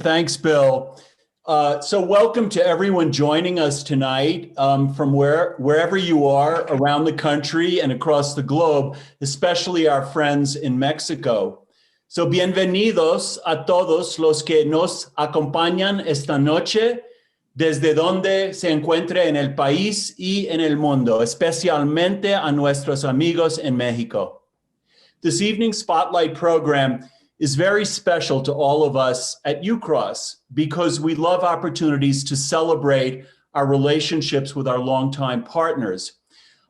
Thanks, Bill. So welcome to everyone joining us tonight from wherever you are around the country and across the globe, especially our friends in Mexico. So bienvenidos a todos los que nos acompañan esta noche desde donde se encuentre en el país y en el mundo, especialmente a nuestros amigos en Mexico. This evening's Spotlight program is very special to all of us at Ucross because we love opportunities to celebrate our relationships with our longtime partners.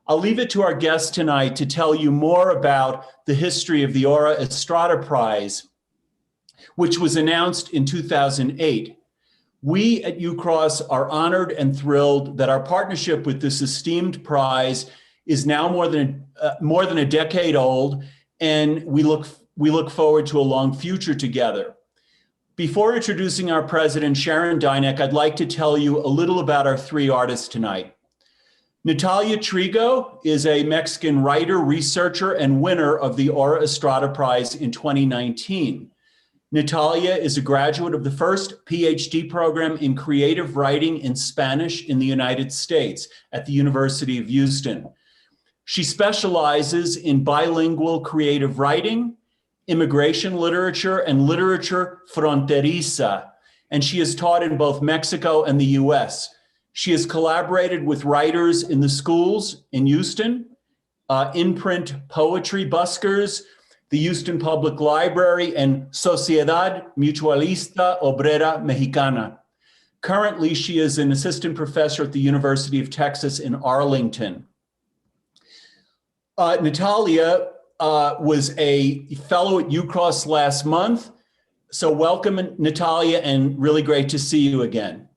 I'll leave it to our guest tonight to tell you more about the history of the Aura Estrada Prize, which was announced in 2008. We at Ucross are honored and thrilled that our partnership with this esteemed prize is now more than a decade old, and we look forward to a long future together. Before introducing our president, Sharon Dyneck, I'd like to tell you a little about our three artists tonight. Natalia Trigo is a Mexican writer, researcher, and winner of the Aura Estrada Prize in 2019. Natalia is a graduate of the first PhD program in creative writing in Spanish in the United States at the University of Houston. She specializes in bilingual creative writing, immigration literature, and literature fronteriza, and she has taught in both Mexico and the US. She has collaborated with writers in the schools in Houston, in-print poetry buskers, the Houston Public Library, and Sociedad Mutualista Obrera Mexicana. Currently, she is an assistant professor at the University of Texas in Arlington. Natalia was a fellow at Ucross last month. So welcome, Natalia, and really great to see you again.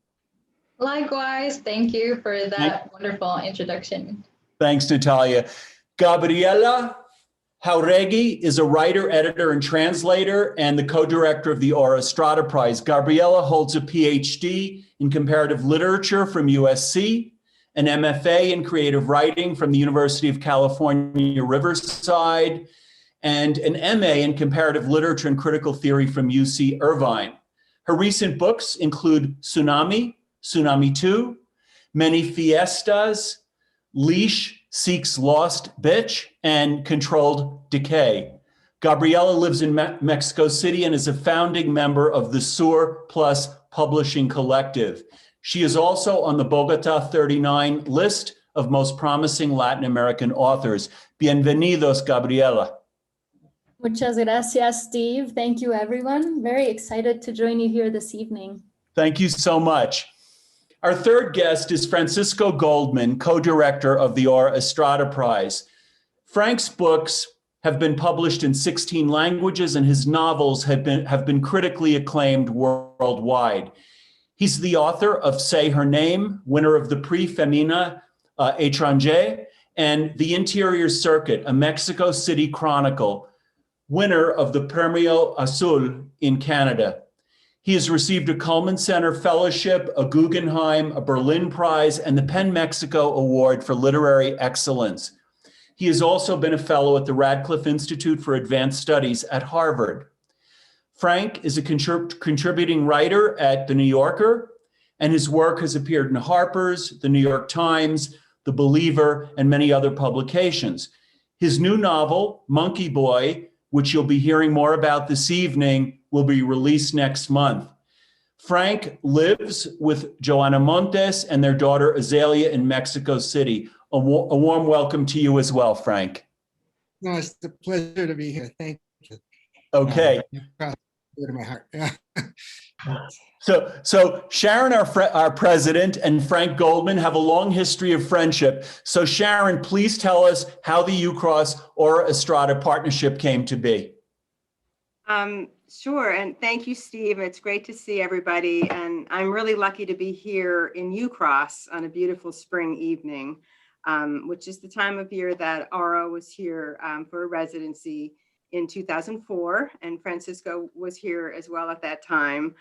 Likewise, thank you for that wonderful introduction. Thanks, Natalia. Gabriela Jauregui is a writer, editor, and translator, and the co-director of the Aura Estrada Prize. Gabriela holds a PhD in comparative literature from USC, an MFA in creative writing from the University of California, Riverside, and an MA in comparative literature and critical theory from UC Irvine. Her recent books include Tsunami, Tsunami 2, Many Fiestas, Leash Seeks Lost Bitch, and Controlled Decay. Gabriela lives in Mexico City and is a founding member of the Sur Plus Publishing Collective. She is also on the Bogota 39 list of most promising Latin American authors. Bienvenidos, Gabriela. Muchas gracias, Steve. Thank you, everyone. Very excited to join you here this evening. Thank you so much. Our third guest is Francisco Goldman, co-director of the Aura Estrada Prize. Frank's books have been published in 16 languages, and his novels have been critically acclaimed worldwide. He's the author of Say Her Name, winner of the Prix Femina Étranger, and The Interior Circuit, a Mexico City Chronicle, winner of the Premio Azul in Canada. He has received a Cullman Center Fellowship, a Guggenheim, a Berlin Prize, and the PEN Mexico Award for Literary Excellence. He has also been a fellow at the Radcliffe Institute for Advanced Studies at Harvard. Frank is a contributing writer at The New Yorker, and his work has appeared in Harper's, The New York Times, The Believer, and many other publications. His new novel, Monkey Boy, which you'll be hearing more about this evening, will be released next month. Frank lives with Joanna Montes and their daughter Azalea in Mexico City. A warm welcome to you as well, Frank. No, it's a pleasure to be here. Thank you. Okay. To my heart. Yeah. So Sharon, our president, and Frank Goldman have a long history of friendship. So Sharon, please tell us how the Ucross Aura Estrada partnership came to be. Sure, and thank you, Steve. It's great to see everybody, and I'm really lucky to be here in Ucross on a beautiful spring evening, which is the time of year that Aura was here for a residency in 2004, and Francisco was here as well at that time.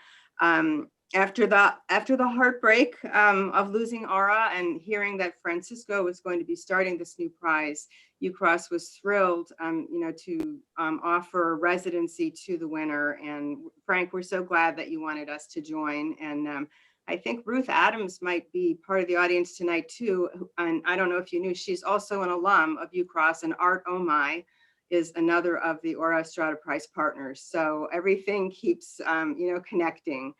after the heartbreak of losing Aura and hearing that Francisco was going to be starting this new prize, Ucross was thrilled, to offer residency to the winner. And Frank, we're so glad that you wanted us to join. And I think Ruth Adams might be part of the audience tonight too. And I don't know if you knew, she's also an alum of Ucross, and Art Omai is another of the Aura Estrada Prize partners. So everything keeps, connecting.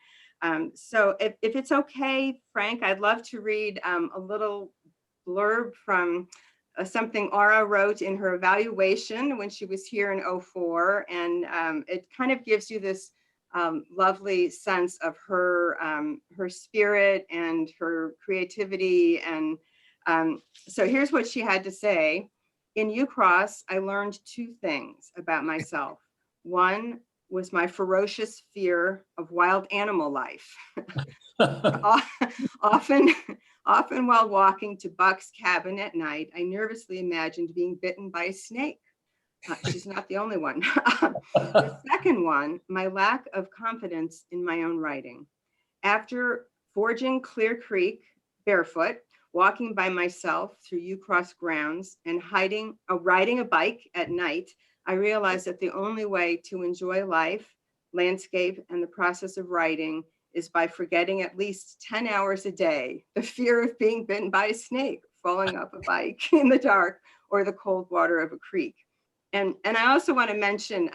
So if it's okay, Frank, I'd love to read a little blurb from something Aura wrote in her evaluation when she was here in '04. And it kind of gives you this lovely sense of her spirit and her creativity. And so here's what she had to say. In Ucross, I learned two things about myself. One was my ferocious fear of wild animal life. Often while walking to Buck's cabin at night, I nervously imagined being bitten by a snake. She's not the only one. The second one, my lack of confidence in my own writing. After forging Clear Creek barefoot, walking by myself through Ucross grounds and riding a bike at night, I realized that the only way to enjoy life, landscape, and the process of writing is by forgetting at least 10 hours a day the fear of being bitten by a snake, falling off a bike in the dark, or the cold water of a creek. And I also want to mention,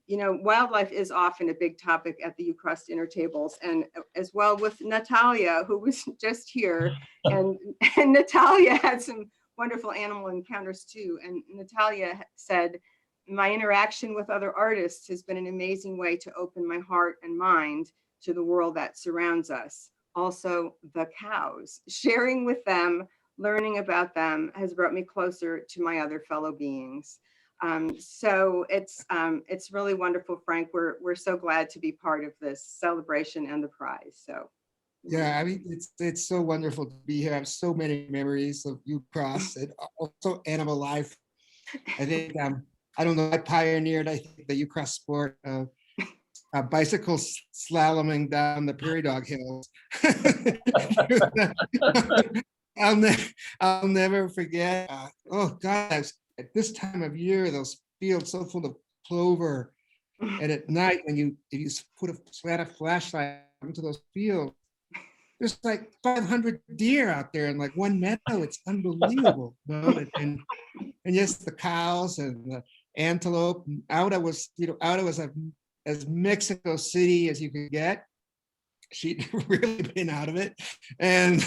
wildlife is often a big topic at the Ucross dinner tables, and as well with Natalia, who was just here. And Natalia had some wonderful animal encounters too. And Natalia said, my interaction with other artists has been an amazing way to open my heart and mind to the world that surrounds us. Also, the cows. Sharing with them, learning about them has brought me closer to my other fellow beings. So it's really wonderful, Frank. We're so glad to be part of this celebration and the prize. So. Yeah, I mean, it's so wonderful to be here. I have so many memories of Ucross and also animal life. I think, I don't know, I pioneered, I think, the Ucross sport of bicycle slaloming down the prairie dog hills. I'll never forget. Oh God, at this time of year, those fields so full of clover, and at night when if you slant a flashlight into those fields, there's like 500 deer out there in like one meadow. It's unbelievable. And yes, the cows and the antelope. Aura was as Mexico City as you could get. She'd really been out of it, and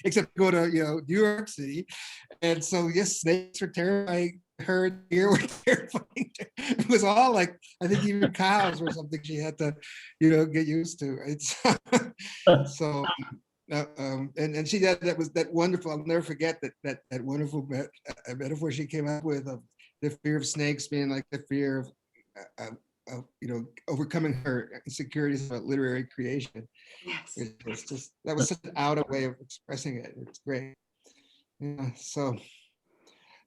except to go to New York City. And so yes, snakes were terrifying. Her deer were terrifying. It was all like, I think even cows were something she had to get used to. It's so and she that was that wonderful. I'll never forget that wonderful metaphor she came up with of the fear of snakes being like the fear of overcoming her insecurities about literary creation. Yes. It's just, that was such an outer way of expressing it. It's great. Yeah. So,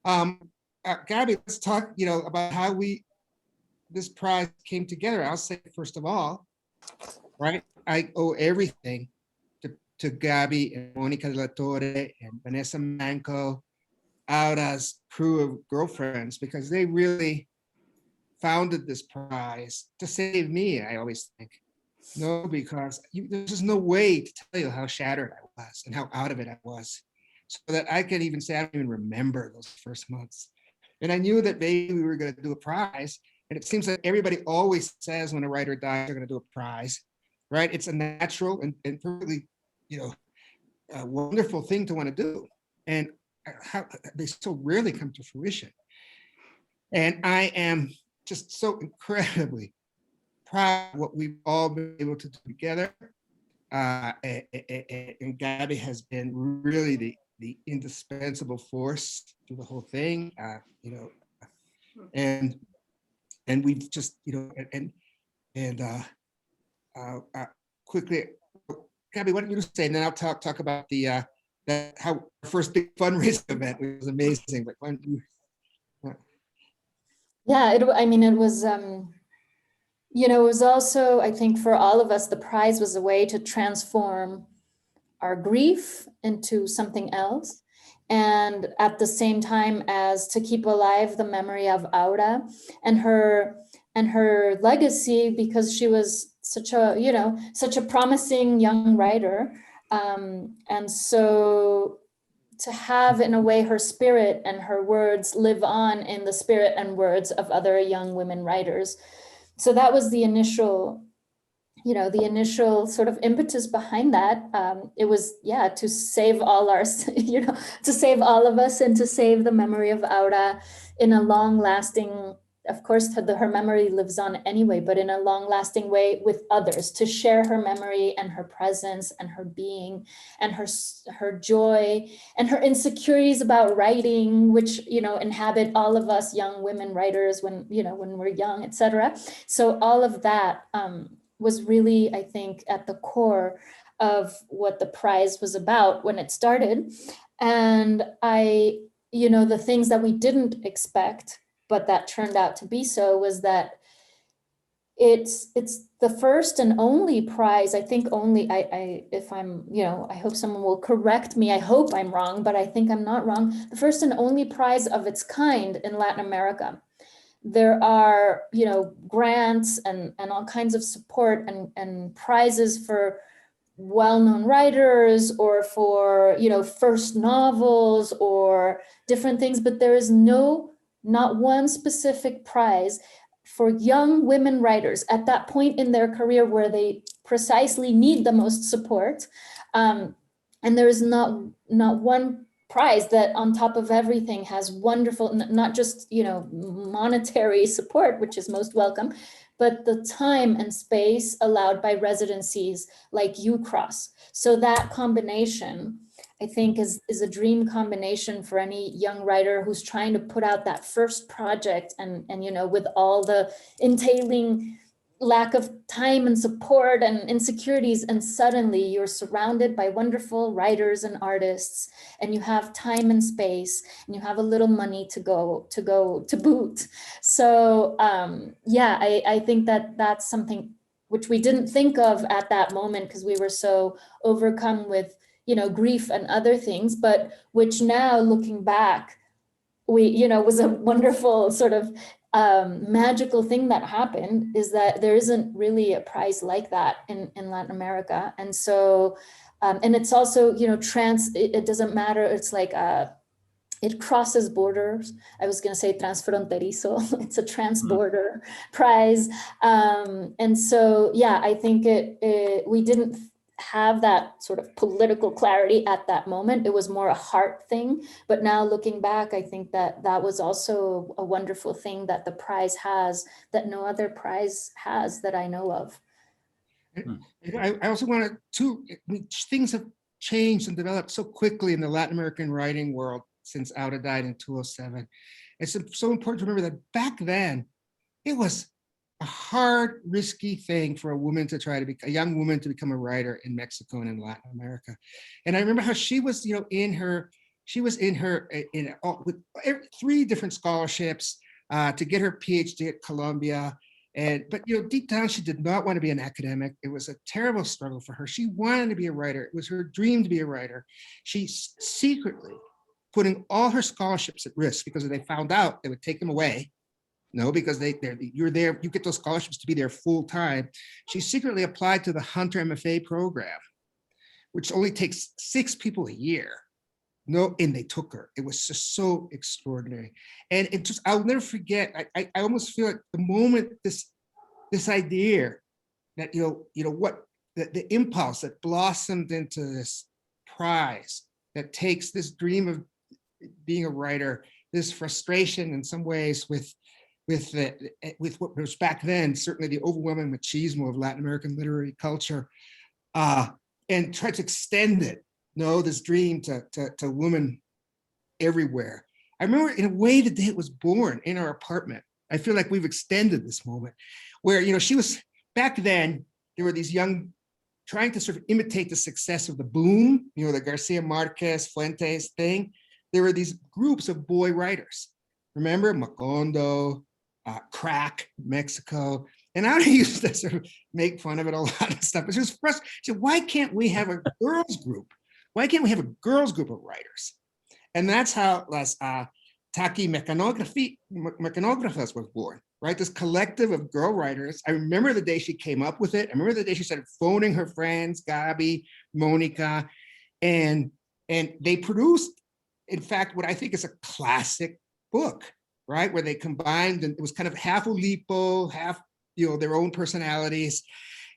Gabby, let's talk, about how this prize came together. I'll say first of all, right? I owe everything to Gabby and Monica de la Torre and Vanessa Manco, Aura's crew of girlfriends, because they really founded this prize to save me, I always think. No, because there's just no way to tell you how shattered I was and how out of it I was, so that I could even say I don't even remember those first months. And I knew that maybe we were going to do a prize, and it seems like everybody always says when a writer dies, they're going to do a prize, right? It's a natural and perfectly, a wonderful thing to want to do, and how they so rarely come to fruition. And I am just so incredibly proud of what we've all been able to do together. And Gabby has been really the indispensable force through the whole thing, and we've just, quickly, Gabby, why don't you say, and then I'll talk about how our first big fundraising event was amazing. But why don't you? Yeah, it was you know, it was also, I think for all of us, the prize was a way to transform our grief into something else. And at the same time as to keep alive the memory of Aura and her legacy, because she was such a, you know, such a promising young writer. And so to have, in a way, her spirit and her words live on in the spirit and words of other young women writers. So that was the initial, you know, the initial sort of impetus behind that. It was, yeah, to save all our, you know, to save all of us and to save the memory of Aura in a long lasting, of course, her memory lives on anyway, but in a long lasting way with others, to share her memory and her presence and her being and her joy and her insecurities about writing, which, you know, inhabit all of us young women writers when, you know, when we're young, etc. So all of that, was really, I think, at the core of what the prize was about when it started. And you know, the things that we didn't expect, but that turned out to be so, was that it's the first and only prize, I think only, if I'm, you know, I hope someone will correct me. I hope I'm wrong, but I think I'm not wrong. The first and only prize of its kind in Latin America. There are, you know, grants and all kinds of support and prizes for well-known writers or for, you know, first novels or different things, but there is not one specific prize for young women writers at that point in their career where they precisely need the most support. And there is not one prize that on top of everything has wonderful, not just, you know, monetary support, which is most welcome, but the time and space allowed by residencies like Ucross. So that combination, I think, is a dream combination for any young writer who's trying to put out that first project and you know, with all the entailing lack of time and support and insecurities, and suddenly you're surrounded by wonderful writers and artists, and you have time and space, and you have a little money to go to boot. So yeah, I think that that's something which we didn't think of at that moment because we were so overcome with, you know, grief and other things, but which now looking back, we, you know, was a wonderful sort of magical thing that happened, is that there isn't really a prize like that in Latin America. And so, and it's also, you know, it doesn't matter. It's like, it crosses borders. I was going to say transfronterizo. It's a trans-border prize. And so, yeah, I think we didn't have that sort of political clarity at that moment. It was more a heart thing. But now looking back, I think that that was also a wonderful thing that the prize has that no other prize has that I know of. I also wanted to, things have changed and developed so quickly in the Latin American writing world since Aura died in 2007. It's so important to remember that back then, it was a hard, risky thing for a woman to try to be, a young woman to become a writer in Mexico and in Latin America. And I remember how she was, you know, with 3 different scholarships to get her PhD at Columbia. But you know, deep down, she did not want to be an academic. It was a terrible struggle for her. She wanted to be a writer. It was her dream to be a writer. She secretly putting all her scholarships at risk because if they found out, they would take them away. No, because you're there, you get those scholarships to be there full time. She secretly applied to the Hunter MFA program, which only takes 6 people a year. No, and they took her. It was just so extraordinary. And it just, I'll never forget, I almost feel like the moment this idea that, you know what, the impulse that blossomed into this prize that takes this dream of being a writer, this frustration in some ways with what was back then, certainly the overwhelming machismo of Latin American literary culture, and try to extend it, this dream to women everywhere. I remember in a way the day it was born in our apartment. I feel like we've extended this moment where, you know, she was, back then, there were these young, trying to sort of imitate the success of the boom, you know, the Garcia Marquez, Fuentes thing. There were these groups of boy writers. Remember Macondo, Crack, Mexico, And Aura used to sort of make fun of it a lot and stuff. But she was frustrated. She said, why can't we have a girls group? Why can't we have a girls group of writers? And that's how Taki Mechanographers was born, right? This collective of girl writers. I remember the day she came up with it. I remember the day she started phoning her friends, Gabi, Monica, and they produced, in fact, what I think is a classic book, right? Where they combined, and it was kind of half Oulipo, half, their own personalities.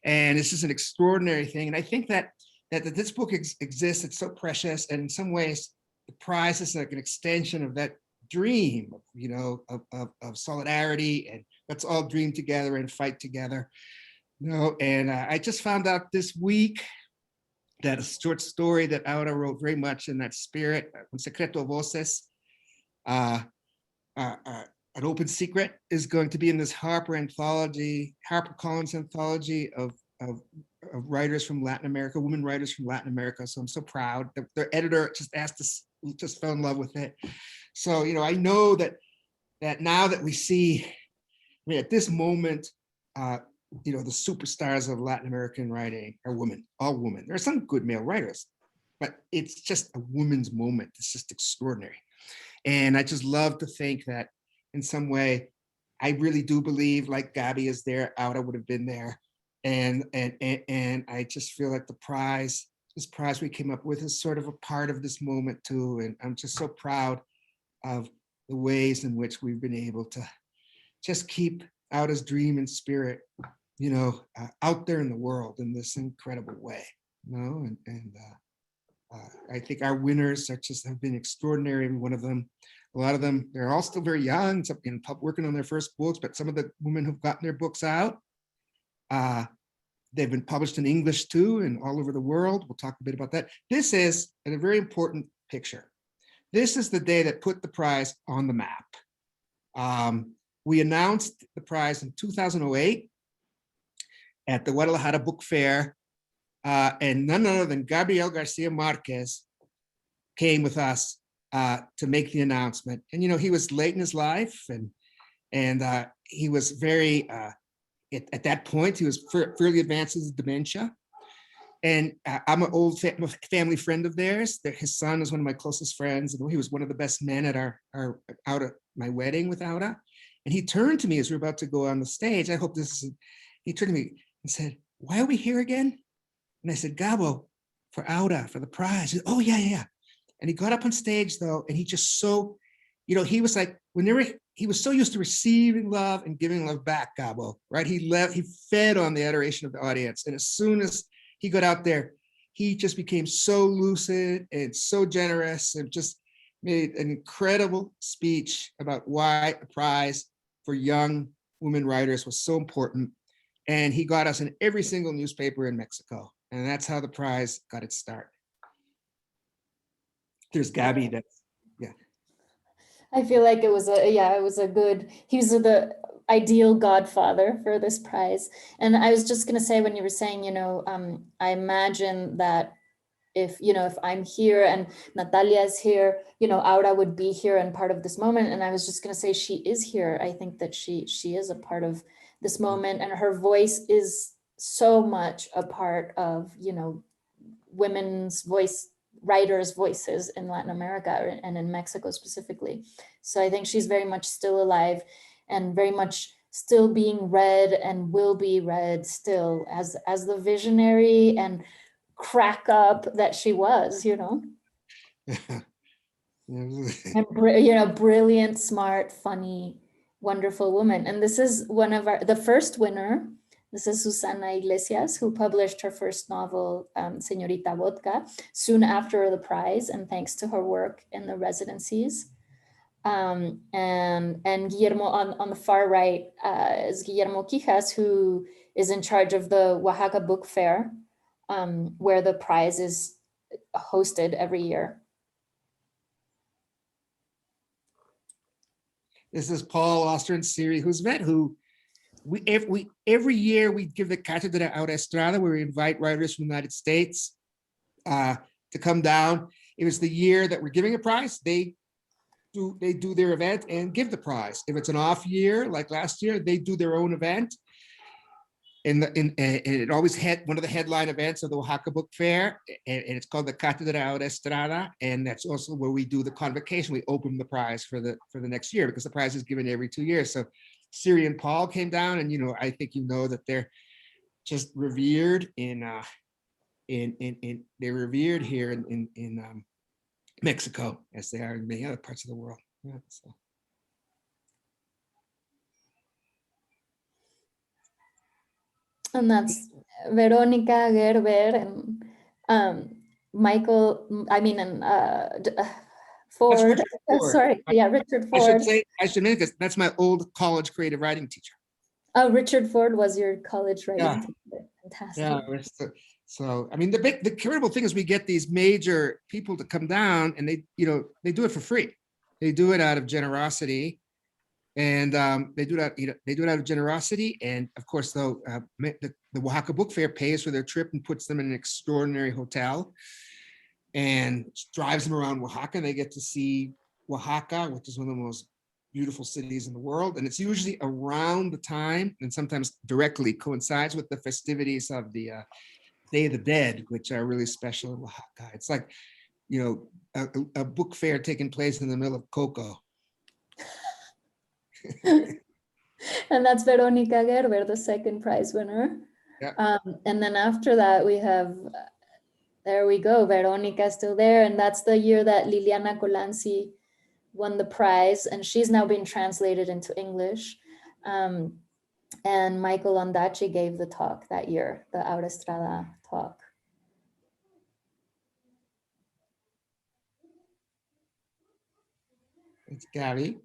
And it's just an extraordinary thing. And I think that this book exists, it's so precious. And in some ways, the prize is like an extension of that dream, of solidarity, and let's all dream together and fight together. And I just found out this week that a short story that Aura wrote very much in that spirit, Un Secreto Voces, an open secret, is going to be in this HarperCollins anthology of writers from Latin America, women writers from Latin America. So I'm so proud. Their editor just fell in love with it. So, I know that now that we see, at this moment, the superstars of Latin American writing are women, all women. There are some good male writers, but it's just a woman's moment. It's just extraordinary. And I just love to think that in some way, I really do believe, like Gabi is there, Aura would have been there. And I just feel like this prize we came up with is sort of a part of this moment too. And I'm just so proud of the ways in which we've been able to just keep Aura's dream and spirit, out there in the world in this incredible way, I think our winners have been extraordinary. Every one of them, a lot of them, they're all still very young, working on their first books, but some of the women who've gotten their books out, they've been published in English too, and all over the world. We'll talk a bit about that. This is a very important picture. This is the day that put the prize on the map. We announced the prize in 2008 at the Guadalajara Book Fair, and none other than Gabriel Garcia Marquez came with us to make the announcement. And he was late in his life, and he was very at that point he was fairly advanced with dementia. And I'm an old family friend of theirs. His son is one of my closest friends, and he was one of the best men at my wedding with Aura. And he turned to me as we were about to go on the stage. I hope this is. He turned to me and said, "Why are we here again?" And I said, "Gabo, for Aura, for the prize." He said, "Oh yeah." And he got up on stage though, and he just he was like, he was so used to receiving love and giving love back, Gabo, right? He fed on the adoration of the audience. And as soon as he got out there, he just became so lucid and so generous, and just made an incredible speech about why a prize for young women writers was so important. And he got us in every single newspaper in Mexico. And that's how the prize got its start. There's Gabi. I feel like he was the ideal godfather for this prize. And I was just going to say, when you were saying, I imagine that if I'm here and Natalia is here, Aura would be here and part of this moment. And I was just going to say, she is here. I think that she is a part of this moment, and her voice is so much a part of, women's voice, writers' voices in Latin America and in Mexico specifically. So I think she's very much still alive and very much still being read and will be read still as the visionary and crack up that she was, and brilliant, smart, funny, wonderful woman. And this is one of the first winner. This is Susanna Iglesias, who published her first novel, Señorita Vodka, soon after the prize, and thanks to her work in the residencies. And Guillermo on the far right is Guillermo Quijas, who is in charge of the Oaxaca Book Fair, where the prize is hosted every year. This is Paul Oster and Siri Huzmet, who every year we give the Cátedra Aura Estrada, where we invite writers from the United States to come down. It was the year that we're giving a prize. They do their event and give the prize. If it's an off year, like last year, they do their own event. and it always had one of the headline events of the Oaxaca Book Fair, and it's called the Cátedra Aura Estrada, and that's also where we do the convocation. We open the prize for the next year, because the prize is given every 2 years. So Siri and Paul came down, and I think that they're just revered they're revered here in Mexico, as they are in many other parts of the world. Yeah, so. And that's Veronica Gerber and Michael, Ford. Richard Ford. Sorry, yeah, Richard I Ford. should mention, because that's my old college creative writing teacher. Oh, Richard Ford was your college writing teacher. Fantastic. Yeah. So I mean, the incredible thing is we get these major people to come down, and they do it for free. They do it out of generosity, and they do it out of generosity. And of course, though, the Oaxaca Book Fair pays for their trip and puts them in an extraordinary hotel, and drives them around Oaxaca. And they get to see Oaxaca, which is one of the most beautiful cities in the world. And it's usually around the time, and sometimes directly coincides with the festivities of the Day of the Dead, which are really special in Oaxaca. It's like, a book fair taking place in the middle of Coco. And that's Veronica Gerber, the second prize winner. Yeah. And then after that, we have, there we go, Veronica still there. And that's the year that Liliana Colanzi won the prize, and she's now been translated into English. And Michael Ondaatje gave the talk that year, the Aura Estrada talk. It's Gabby.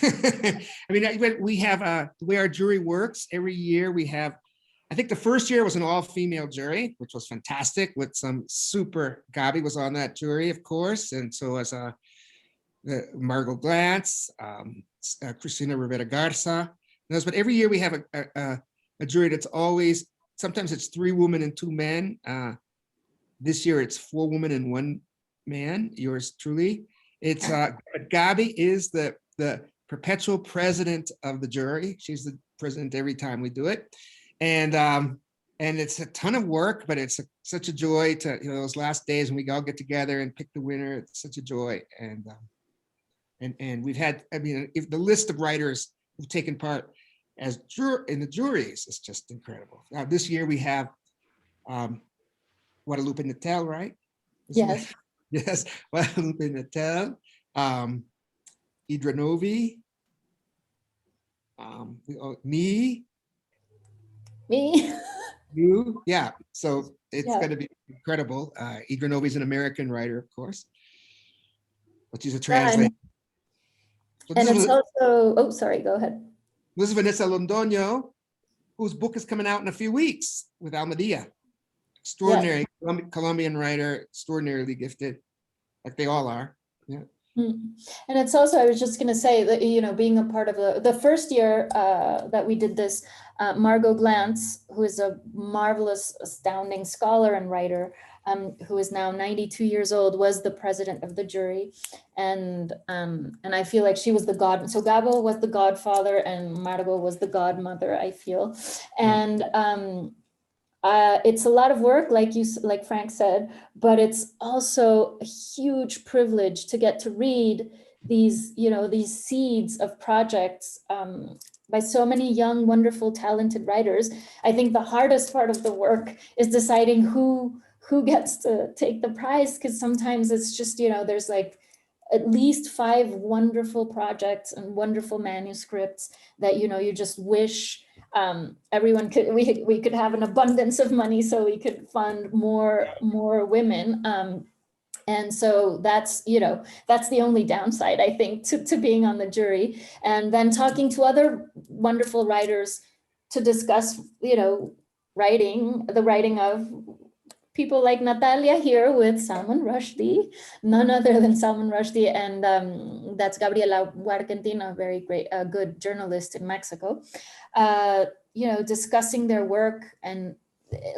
I mean, we have the way our jury works every year. We have, I think the first year was an all-female jury, which was fantastic, with some super, Gabi was on that jury, of course, and so was Margot Glantz, Cristina Rivera Garza. But every year we have a jury that's always, sometimes it's 3 women and 2 men. This year it's 4 women and 1 man, yours truly. It's Gabi is the perpetual president of the jury. She's the president every time we do it. And it's a ton of work, but it's such a joy to, those last days when we all get together and pick the winner. It's such a joy. And we've had, if the list of writers who've taken part as in the juries is just incredible. Now, this year we have Guadalupe Natel, right? Yes. Yes, Guadalupe Natel, Idra Novi, me, you, yeah. So it's going to be incredible. Idra Novi is an American writer, of course, but she's a translator. And it's also, sorry, go ahead. This is Vanessa Londoño, whose book is coming out in a few weeks with Almadía. Extraordinary Colombian writer, extraordinarily gifted, like they all are. Yeah. And it's also, I was just going to say that, being a part of the first year that we did this, Margot Glantz, who is a marvelous, astounding scholar and writer, who is now 92 years old, was the president of the jury. And I feel like she was the so Gabo was the godfather and Margot was the godmother, I feel. And it's a lot of work, like Frank said, but it's also a huge privilege to get to read these, these seeds of projects by so many young, wonderful, talented writers. I think the hardest part of the work is deciding who gets to take the prize, because sometimes it's just, there's like at least 5 wonderful projects and wonderful manuscripts that, you just wish everyone could, we could have an abundance of money so we could fund more women. And so that's, that's the only downside, I think, to being on the jury. And then talking to other wonderful writers to discuss, the writing of people like Natalia here with Salman Rushdie, none other than Salman Rushdie, and that's Gabriela Jauregui, a very great, good journalist in Mexico. Discussing their work, and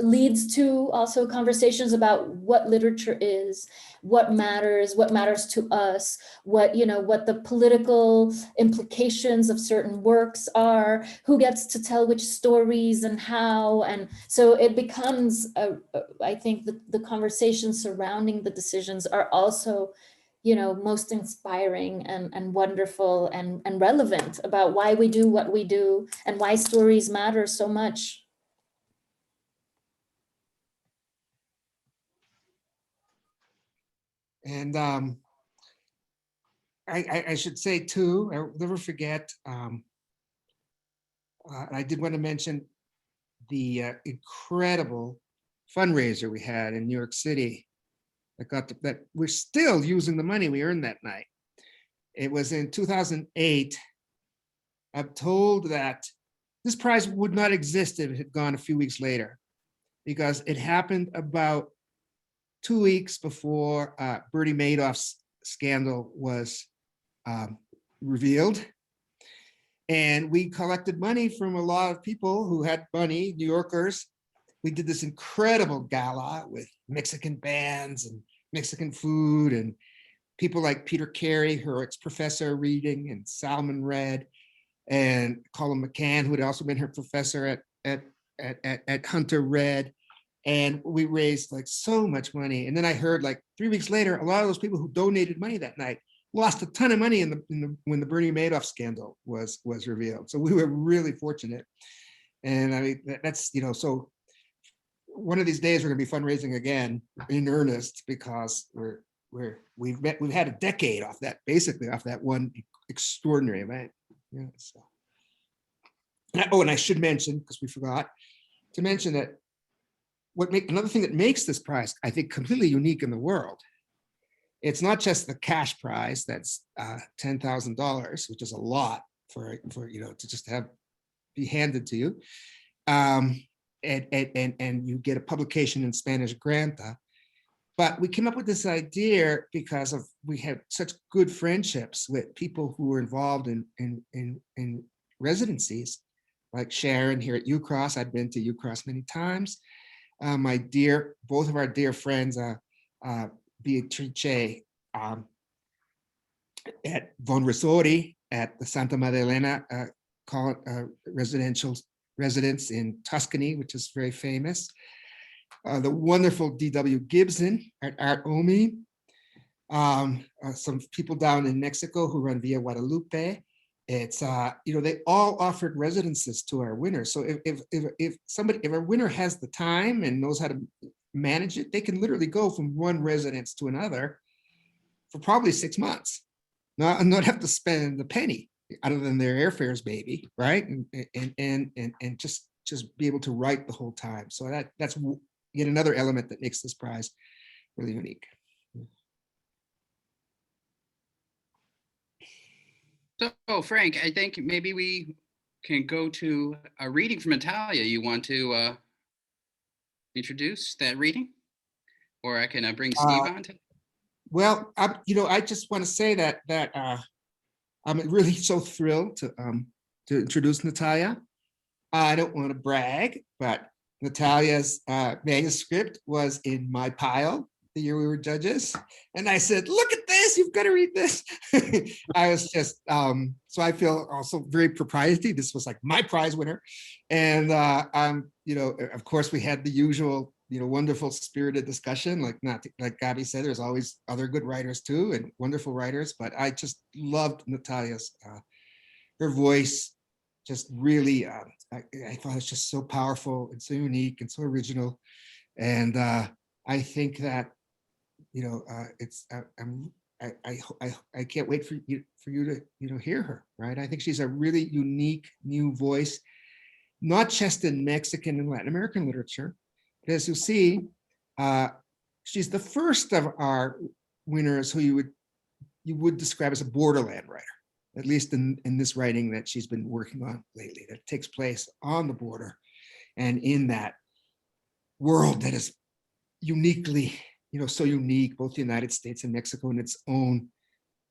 leads to also conversations about what literature is, what matters to us, what the political implications of certain works are, who gets to tell which stories and how. And so it becomes, I think the conversations surrounding the decisions are also, most inspiring and wonderful and relevant about why we do what we do and why stories matter so much. And I should say too, I'll never forget, I did want to mention the incredible fundraiser we had in New York City that we're still using the money we earned that night. It was in 2008. I'm told that this prize would not exist if it had gone a few weeks later, because it happened about 2 weeks before Bernie Madoff's scandal was revealed. And we collected money from a lot of people who had money, New Yorkers. We did this incredible gala with Mexican bands and Mexican food and people like Peter Carey, her ex-professor, reading, and Salman Red, and Colin McCann, who had also been her professor at Hunter Red. And we raised like so much money. And then I heard like 3 weeks later, a lot of those people who donated money that night lost a ton of money when the Bernie Madoff scandal was revealed. So we were really fortunate. And I mean, that's, so one of these days we're gonna be fundraising again in earnest, because we've had a decade off that, basically off that one extraordinary event. Yeah, so. And I should mention, because we forgot to mention that another thing that makes this prize, I think, completely unique in the world. It's not just the cash prize that's $10,000, which is a lot for to just be handed to you, and you get a publication in Spanish granta. But we came up with this idea because we had such good friendships with people who were involved in residencies, like Sharon here at Ucross. I've been to Ucross many times. Both of our dear friends, Beatrice at Von Risori at the Santa Maddalena residence in Tuscany, which is very famous. The wonderful D.W. Gibson at Art Omi. Some people down in Mexico who run Via Guadalupe. It's they all offered residences to our winners. So if a winner has the time and knows how to manage it, they can literally go from one residence to another for probably 6 months, not have to spend a penny other than their airfares, maybe, right? And just be able to write the whole time. So that's yet another element that makes this prize really unique. So, Frank, I think maybe we can go to a reading from Natalia. You want to introduce that reading? Or I can bring Steve on to. Well, I just want to say that I'm really so thrilled to introduce Natalia. I don't want to brag, but Natalia's manuscript was in my pile the year we were judges. And I said, look at this, you've got to read this. I was just, so I feel also very propriety. This was like my prize winner. And of course we had the usual, wonderful spirited discussion, like Gabby said, there's always other good writers too, and wonderful writers, but I just loved Natalia's, her voice just really, I thought it's just so powerful and so unique and so original. And I think that, I can't wait for you to hear her, right? I think she's a really unique new voice, not just in Mexican and Latin American literature, but as you see, she's the first of our winners who you would describe as a borderland writer, at least in this writing that she's been working on lately, that takes place on the border and in that world that is uniquely, so unique, both the United States and Mexico in its own,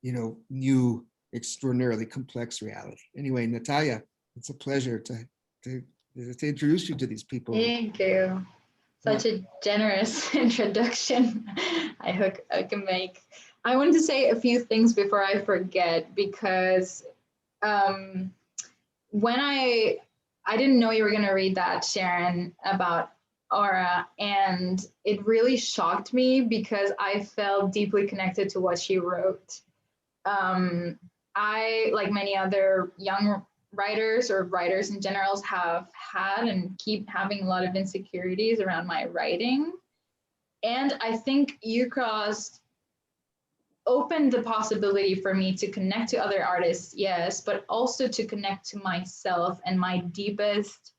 new, extraordinarily complex reality. Anyway, Natalia, it's a pleasure to introduce you to these people. Thank you. Such a generous introduction I can make. I want to say a few things before I forget, because when I didn't know you were going to read that, Sharon, about Aura, and it really shocked me because I felt deeply connected to what she wrote. I, like many other young writers or writers in general, have had and keep having a lot of insecurities around my writing. And I think Ucross opened the possibility for me to connect to other artists, yes, but also to connect to myself and my deepest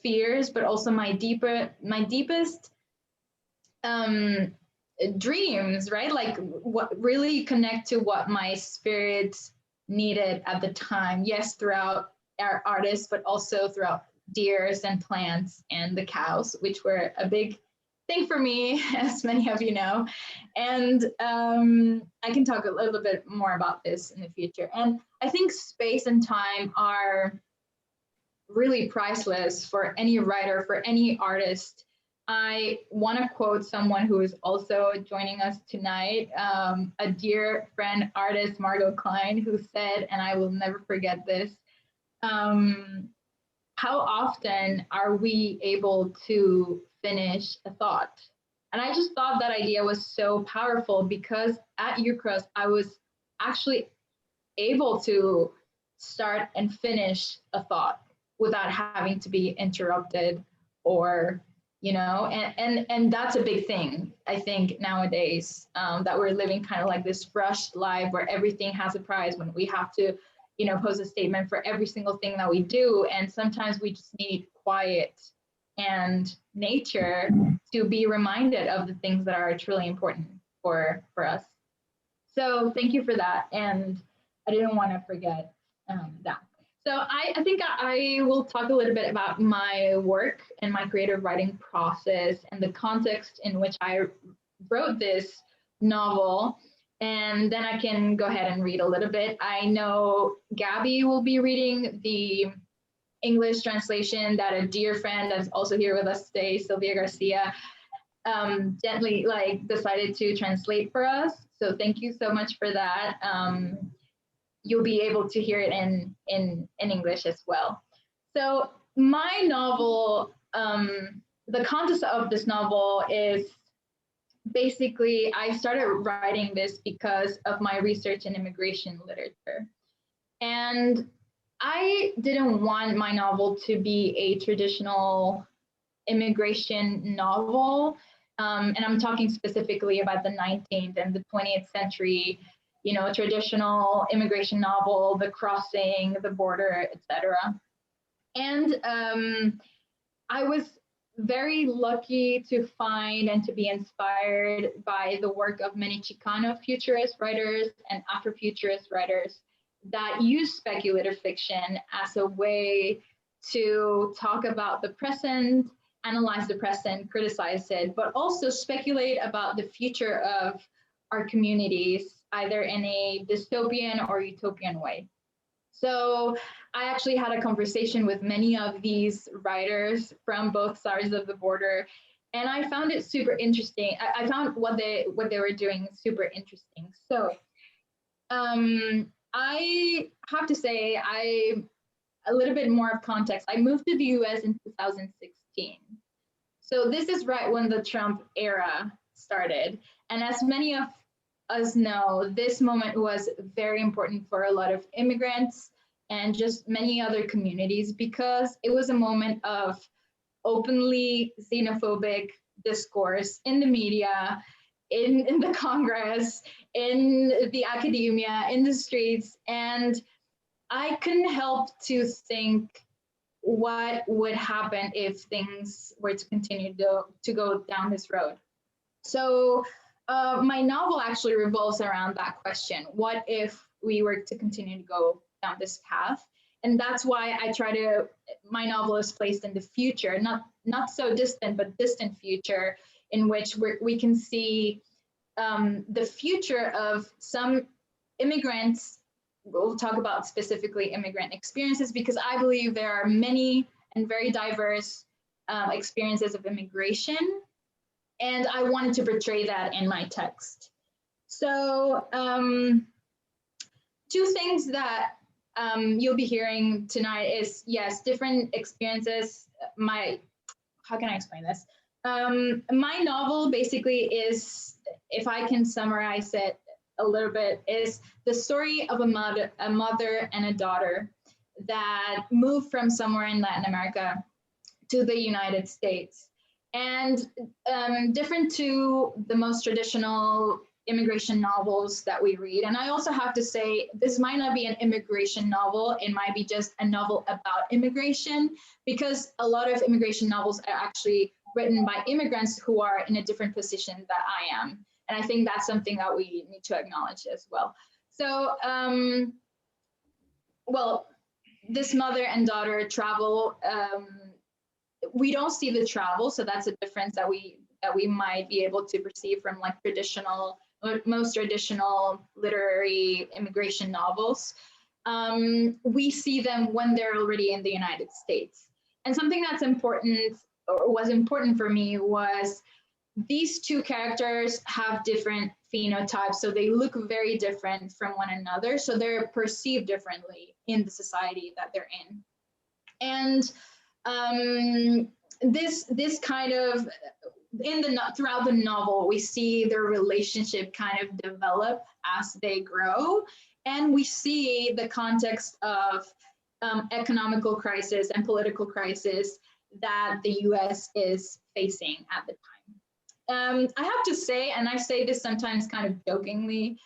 fears, but also my deepest dreams, right? Like what really connect to what my spirit needed at the time. Yes, throughout our artists, but also throughout deers and plants and the cows, which were a big thing for me, as many of you know. And I can talk a little bit more about this in the future. And I think space and time are really priceless for any writer, for any artist. I want to quote someone who is also joining us tonight, a dear friend, artist, Margot Klein, who said, and I will never forget this, how often are we able to finish a thought? And I just thought that idea was so powerful because at Ucross, I was actually able to start and finish a thought without having to be interrupted or, you know, and that's a big thing, I think, nowadays, that we're living kind of like this rushed life where everything has a prize, when we have to, you know, post a statement for every single thing that we do. And sometimes we just need quiet and nature to be reminded of the things that are truly important for us. So thank you for that. And I didn't want to forget that. So I think I will talk a little bit about my work and my creative writing process and the context in which I wrote this novel. And then I can go ahead and read a little bit. I know Gabby will be reading the English translation that a dear friend that's also here with us today, Sylvia Garcia, gently decided to translate for us. So thank you so much for that. You'll be able to hear it in English as well. So my novel, the context of this novel is basically, I started writing this because of my research in immigration literature. And I didn't want my novel to be a traditional immigration novel. And I'm talking specifically about the 19th and the 20th century, you know, traditional immigration novel, The Crossing, The Border, etc. And I was very lucky to find and to be inspired by the work of many Chicano futurist writers and Afrofuturist writers that use speculative fiction as a way to talk about the present, analyze the present, criticize it, but also speculate about the future of our communities, either in a dystopian or utopian way. So I actually had a conversation with many of these writers from both sides of the border, and I found it super interesting. I found what they were doing super interesting. So I have to say, a little bit more of context. I moved to the US in 2016. So this is right when the Trump era started. And as many of us know, this moment was very important for a lot of immigrants and just many other communities, because it was a moment of openly xenophobic discourse in the media, in the Congress, in the academia, in the streets. And I couldn't help to think what would happen if things were to continue to go down this road. So my novel actually revolves around that question. What if we were to continue to go down this path? And that's why my novel is placed in the future, not so distant, but distant future, in which we can see the future of some immigrants. We'll talk about specifically immigrant experiences, because I believe there are many and very diverse experiences of immigration. And I wanted to portray that in my text. So two things that you'll be hearing tonight is, yes, different experiences. How can I explain this? My novel basically is, if I can summarize it a little bit, is the story of a mother and a daughter that moved from somewhere in Latin America to the United States. And different to the most traditional immigration novels that we read. And I also have to say, this might not be an immigration novel. It might be just a novel about immigration, because a lot of immigration novels are actually written by immigrants who are in a different position that I am. And I think that's something that we need to acknowledge as well. So, well, this mother and daughter travel. We don't see the travel, so that's a difference that we might be able to perceive from like most traditional literary immigration novels. We see them when they're already in the United States. And something that's important, or was important for me, was these two characters have different phenotypes, so they look very different from one another, so they're perceived differently in the society that they're in. And this kind of, throughout the novel, we see their relationship kind of develop as they grow, and we see the context of economical crisis and political crisis that the US is facing at the time. I have to say, and I say this sometimes kind of jokingly,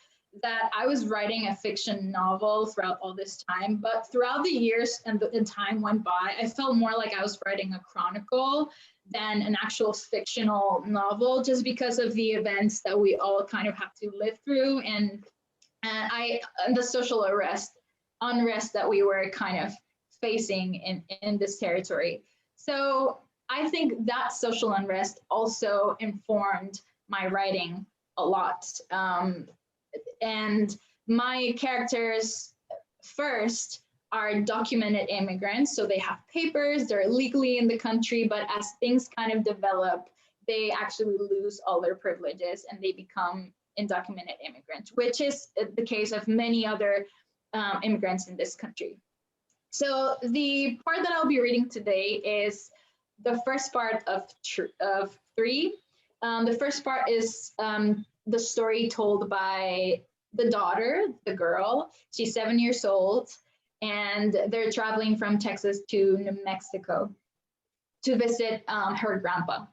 that I was writing a fiction novel throughout all this time, but throughout the years and the time went by, I felt more like I was writing a chronicle than an actual fictional novel, just because of the events that we all kind of have to live through, and the social unrest that we were kind of facing in this territory. So I think that social unrest also informed my writing a lot. And my characters first are documented immigrants, so they have papers, they're legally in the country, but as things kind of develop, they actually lose all their privileges and they become undocumented immigrants, which is the case of many other immigrants in this country. So the part that I'll be reading today is the first part of three. The first part is the story told by the daughter, the girl. She's 7 years old, and they're traveling from Texas to New Mexico to visit her grandpa.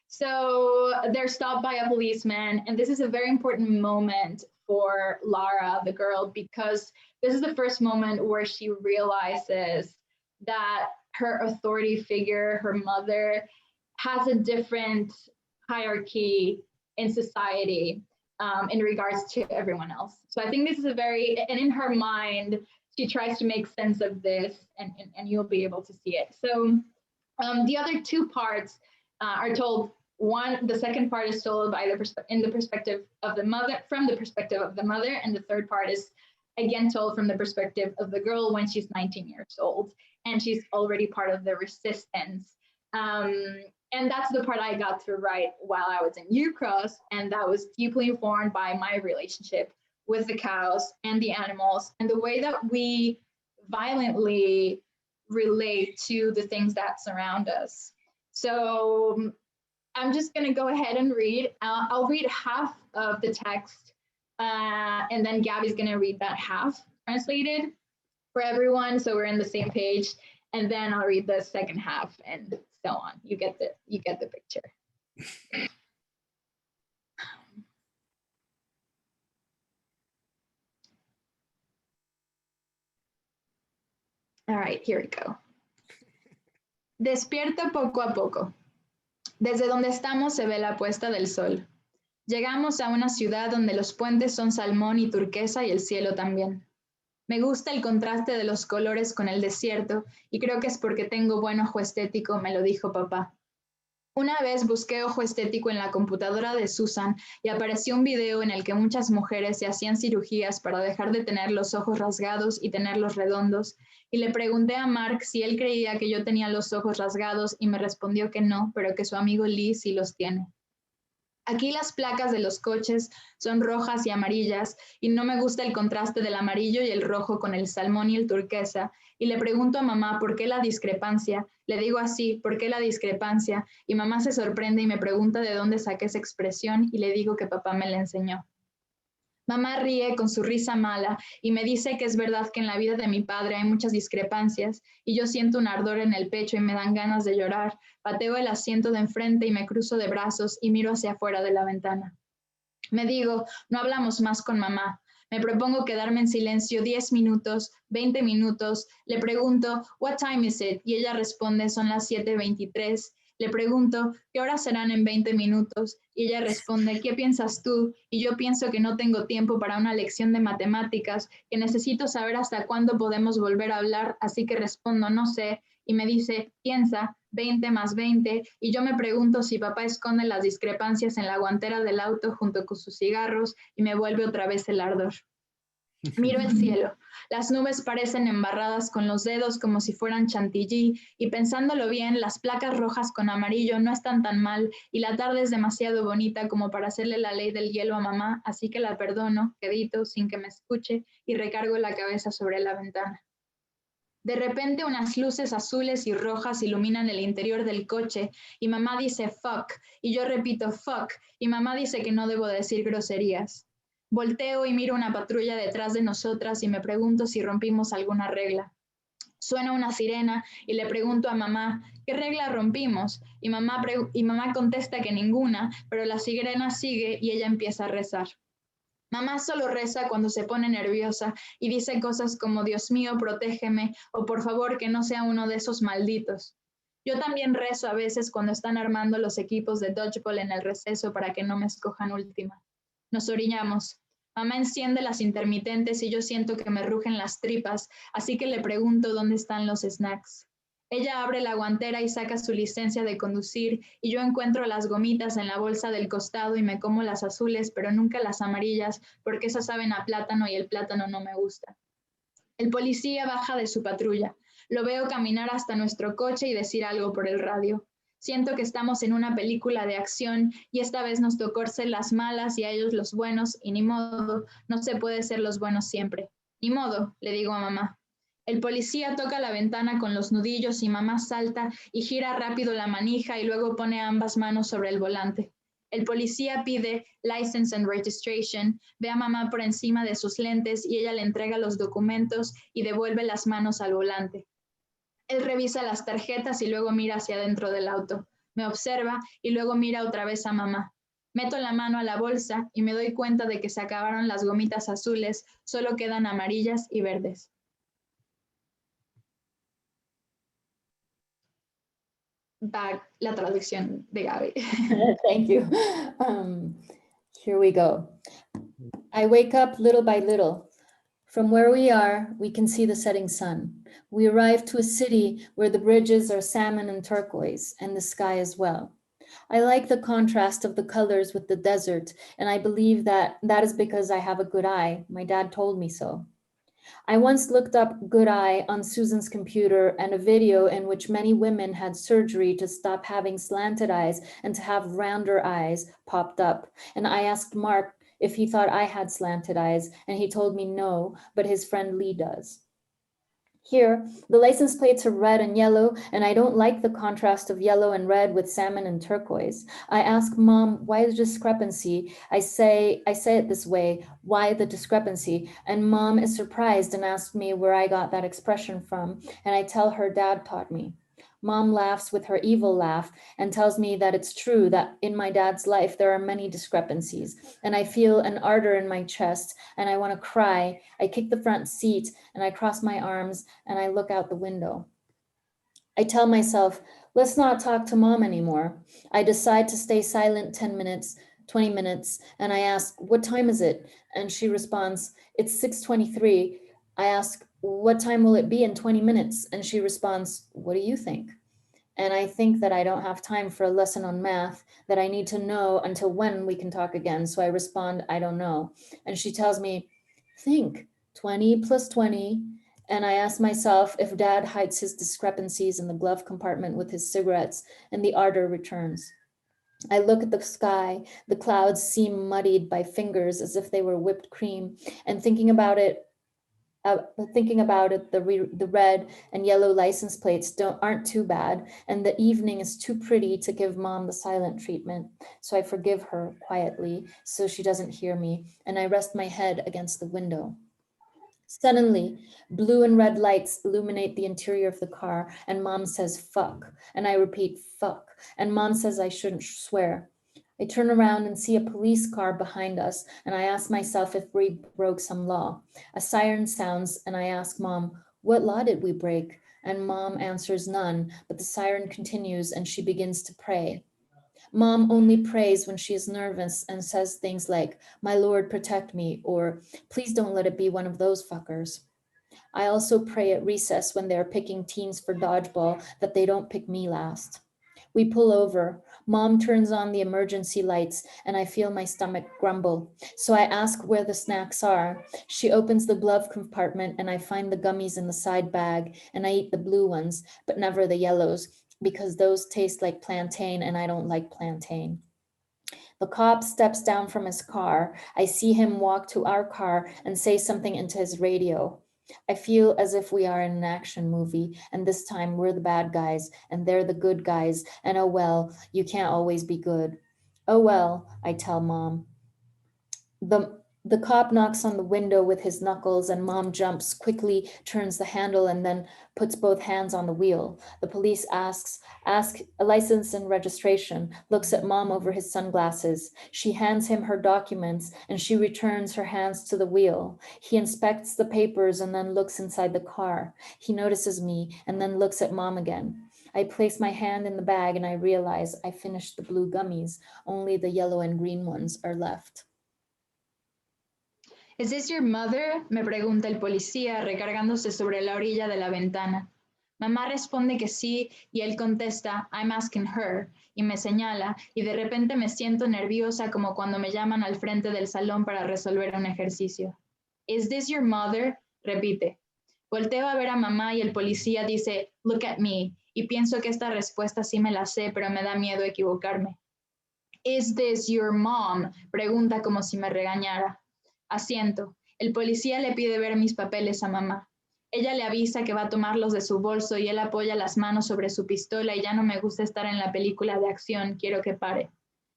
So they're stopped by a policeman, and this is a very important moment for Lara, the girl, because this is the first moment where she realizes that her authority figure, her mother, has a different hierarchy in society in regards to everyone else. So I think this is and in her mind, she tries to make sense of this, and you'll be able to see it. So the other two parts are told. The second part is told by from the perspective of the mother, and the third part is again told from the perspective of the girl when she's 19 years old, and she's already part of the resistance. And that's the part I got to write while I was in Ucross, and that was deeply informed by my relationship with the cows and the animals, and the way that we violently relate to the things that surround us. So I'm just going to go ahead and read. I'll read half of the text, and then Gabby's going to read that half translated for everyone, so we're on the same page. And then I'll read the second half, and so on. You get the picture. All right, here we go. Despierta poco a poco. Desde donde estamos se ve la puesta del sol. Llegamos a una ciudad donde los puentes son salmón y turquesa y el cielo también. Me gusta el contraste de los colores con el desierto y creo que es porque tengo buen ojo estético, me lo dijo papá. Una vez busqué ojo estético en la computadora de Susan y apareció un video en el que muchas mujeres se hacían cirugías para dejar de tener los ojos rasgados y tenerlos redondos. Y le pregunté a Mark si él creía que yo tenía los ojos rasgados y me respondió que no, pero que su amigo Lee sí los tiene. Aquí las placas de los coches son rojas y amarillas y no me gusta el contraste del amarillo y el rojo con el salmón y el turquesa. Y le pregunto a mamá por qué la discrepancia. Le digo así, ¿por qué la discrepancia? Y mamá se sorprende y me pregunta de dónde saqué esa expresión y le digo que papá me la enseñó. Mamá ríe con su risa mala y me dice que es verdad que en la vida de mi padre hay muchas discrepancias y yo siento un ardor en el pecho y me dan ganas de llorar. Pateo el asiento de enfrente y me cruzo de brazos y miro hacia afuera de la ventana. Me digo, no hablamos más con mamá. Me propongo quedarme en silencio 10 minutos, 20 minutos. Le pregunto, what time is it? Y ella responde, son las 7:23. Le pregunto, ¿qué horas serán en 20 minutos? Y ella responde, ¿qué piensas tú? Y yo pienso que no tengo tiempo para una lección de matemáticas, que necesito saber hasta cuándo podemos volver a hablar, así que respondo, no sé. Y me dice, piensa, 20 más 20, y yo me pregunto si papá esconde las discrepancias en la guantera del auto junto con sus cigarros y me vuelve otra vez el ardor. Miro el cielo, las nubes parecen embarradas con los dedos como si fueran chantilly y pensándolo bien, las placas rojas con amarillo no están tan mal y la tarde es demasiado bonita como para hacerle la ley del hielo a mamá, así que la perdono, quedito, sin que me escuche y recargo la cabeza sobre la ventana. De repente unas luces azules y rojas iluminan el interior del coche y mamá dice fuck y yo repito fuck y mamá dice que no debo decir groserías. Volteo y miro una patrulla detrás de nosotras y me pregunto si rompimos alguna regla. Suena una sirena y le pregunto a mamá, ¿qué regla rompimos? Y mamá contesta que ninguna, pero la sirena sigue y ella empieza a rezar. Mamá solo reza cuando se pone nerviosa y dice cosas como Dios mío, protégeme o por favor que no sea uno de esos malditos. Yo también rezo a veces cuando están armando los equipos de dodgeball en el receso para que no me escojan última. Nos orillamos. Mamá enciende las intermitentes y yo siento que me rugen las tripas, así que le pregunto dónde están los snacks. Ella abre la guantera y saca su licencia de conducir y yo encuentro las gomitas en la bolsa del costado y me como las azules, pero nunca las amarillas, porque esas saben a plátano y el plátano no me gusta. El policía baja de su patrulla. Lo veo caminar hasta nuestro coche y decir algo por el radio. Siento que estamos en una película de acción y esta vez nos tocó ser las malas y a ellos los buenos y ni modo, no se puede ser los buenos siempre. Ni modo, le digo a mamá. El policía toca la ventana con los nudillos y mamá salta y gira rápido la manija y luego pone ambas manos sobre el volante. El policía pide license and registration, ve a mamá por encima de sus lentes y ella le entrega los documentos y devuelve las manos al volante. Él revisa las tarjetas y luego mira hacia adentro del auto. Me observa y luego mira otra vez a mamá. Meto la mano a la bolsa y me doy cuenta de que se acabaron las gomitas azules, solo quedan amarillas y verdes. La traducción de Gaby. Thank you. Here we go. I wake up little by little. From where we are, we can see the setting sun. We arrive to a city where the bridges are salmon and turquoise, and the sky as well. I like the contrast of the colors with the desert, and I believe that is because I have a good eye. My dad told me so. I once looked up good eye on Susan's computer and a video in which many women had surgery to stop having slanted eyes and to have rounder eyes popped up. And I asked Mark if he thought I had slanted eyes, and he told me no, but his friend Lee does. Here, the license plates are red and yellow, and I don't like the contrast of yellow and red with salmon and turquoise. I ask Mom, why the discrepancy? I say it this way, why the discrepancy? And Mom is surprised and asks me where I got that expression from, and I tell her Dad taught me. Mom laughs with her evil laugh and tells me that it's true that in my dad's life there are many discrepancies, and I feel an ardor in my chest and I want to cry. I kick the front seat and I cross my arms and I look out the window. I tell myself, let's not talk to Mom anymore. I decide to stay silent 10 minutes, 20 minutes, and I ask, what time is it? And she responds, it's 6:23. I ask, what time will it be in 20 minutes? And she responds, what do you think? And I think that I don't have time for a lesson on math, that I need to know until when we can talk again. So I respond, I don't know. And she tells me, think, 20 plus 20. And I ask myself if Dad hides his discrepancies in the glove compartment with his cigarettes, and the ardor returns. I look at the sky, the clouds seem muddied by fingers as if they were whipped cream, and thinking about it, the red and yellow license plates aren't too bad, and the evening is too pretty to give Mom the silent treatment. So I forgive her quietly so she doesn't hear me, and I rest my head against the window. Suddenly, blue and red lights illuminate the interior of the car, and Mom says, fuck. And I repeat, fuck. And Mom says I shouldn't swear. I turn around and see a police car behind us, and I ask myself if we broke some law. A siren sounds, and I ask Mom, what law did we break? And Mom answers none, but the siren continues, and she begins to pray. Mom only prays when she is nervous and says things like, my Lord, protect me, or please don't let it be one of those fuckers. I also pray at recess when they're picking teams for dodgeball that they don't pick me last. We pull over. Mom turns on the emergency lights, and I feel my stomach grumble. So I ask where the snacks are. She opens the glove compartment, and I find the gummies in the side bag, and I eat the blue ones, but never the yellows, because those taste like plantain, and I don't like plantain. The cop steps down from his car. I see him walk to our car and say something into his radio. I feel as if we are in an action movie, and this time we're the bad guys, and they're the good guys, and oh well, you can't always be good. Oh well, I tell Mom. The cop knocks on the window with his knuckles, and Mom jumps, quickly turns the handle, and then puts both hands on the wheel. The police asks a license and registration, looks at Mom over his sunglasses. She hands him her documents, and she returns her hands to the wheel. He inspects the papers and then looks inside the car. He notices me and then looks at Mom again. I place my hand in the bag, and I realize I finished the blue gummies. Only the yellow and green ones are left. ¿Is this your mother? Me pregunta el policía, recargándose sobre la orilla de la ventana. Mamá responde que sí, y él contesta, I'm asking her, y me señala, y de repente me siento nerviosa como cuando me llaman al frente del salón para resolver un ejercicio. Is this your mother? Repite. Volteo a ver a mamá y el policía dice, look at me, y pienso que esta respuesta sí me la sé, pero me da miedo equivocarme. Is this your mom? Pregunta como si me regañara. Asiento. El policía le pide ver mis papeles a mamá. Ella le avisa que va a tomarlos de su bolso y él apoya las manos sobre su pistola y ya no me gusta estar en la película de acción, quiero que pare.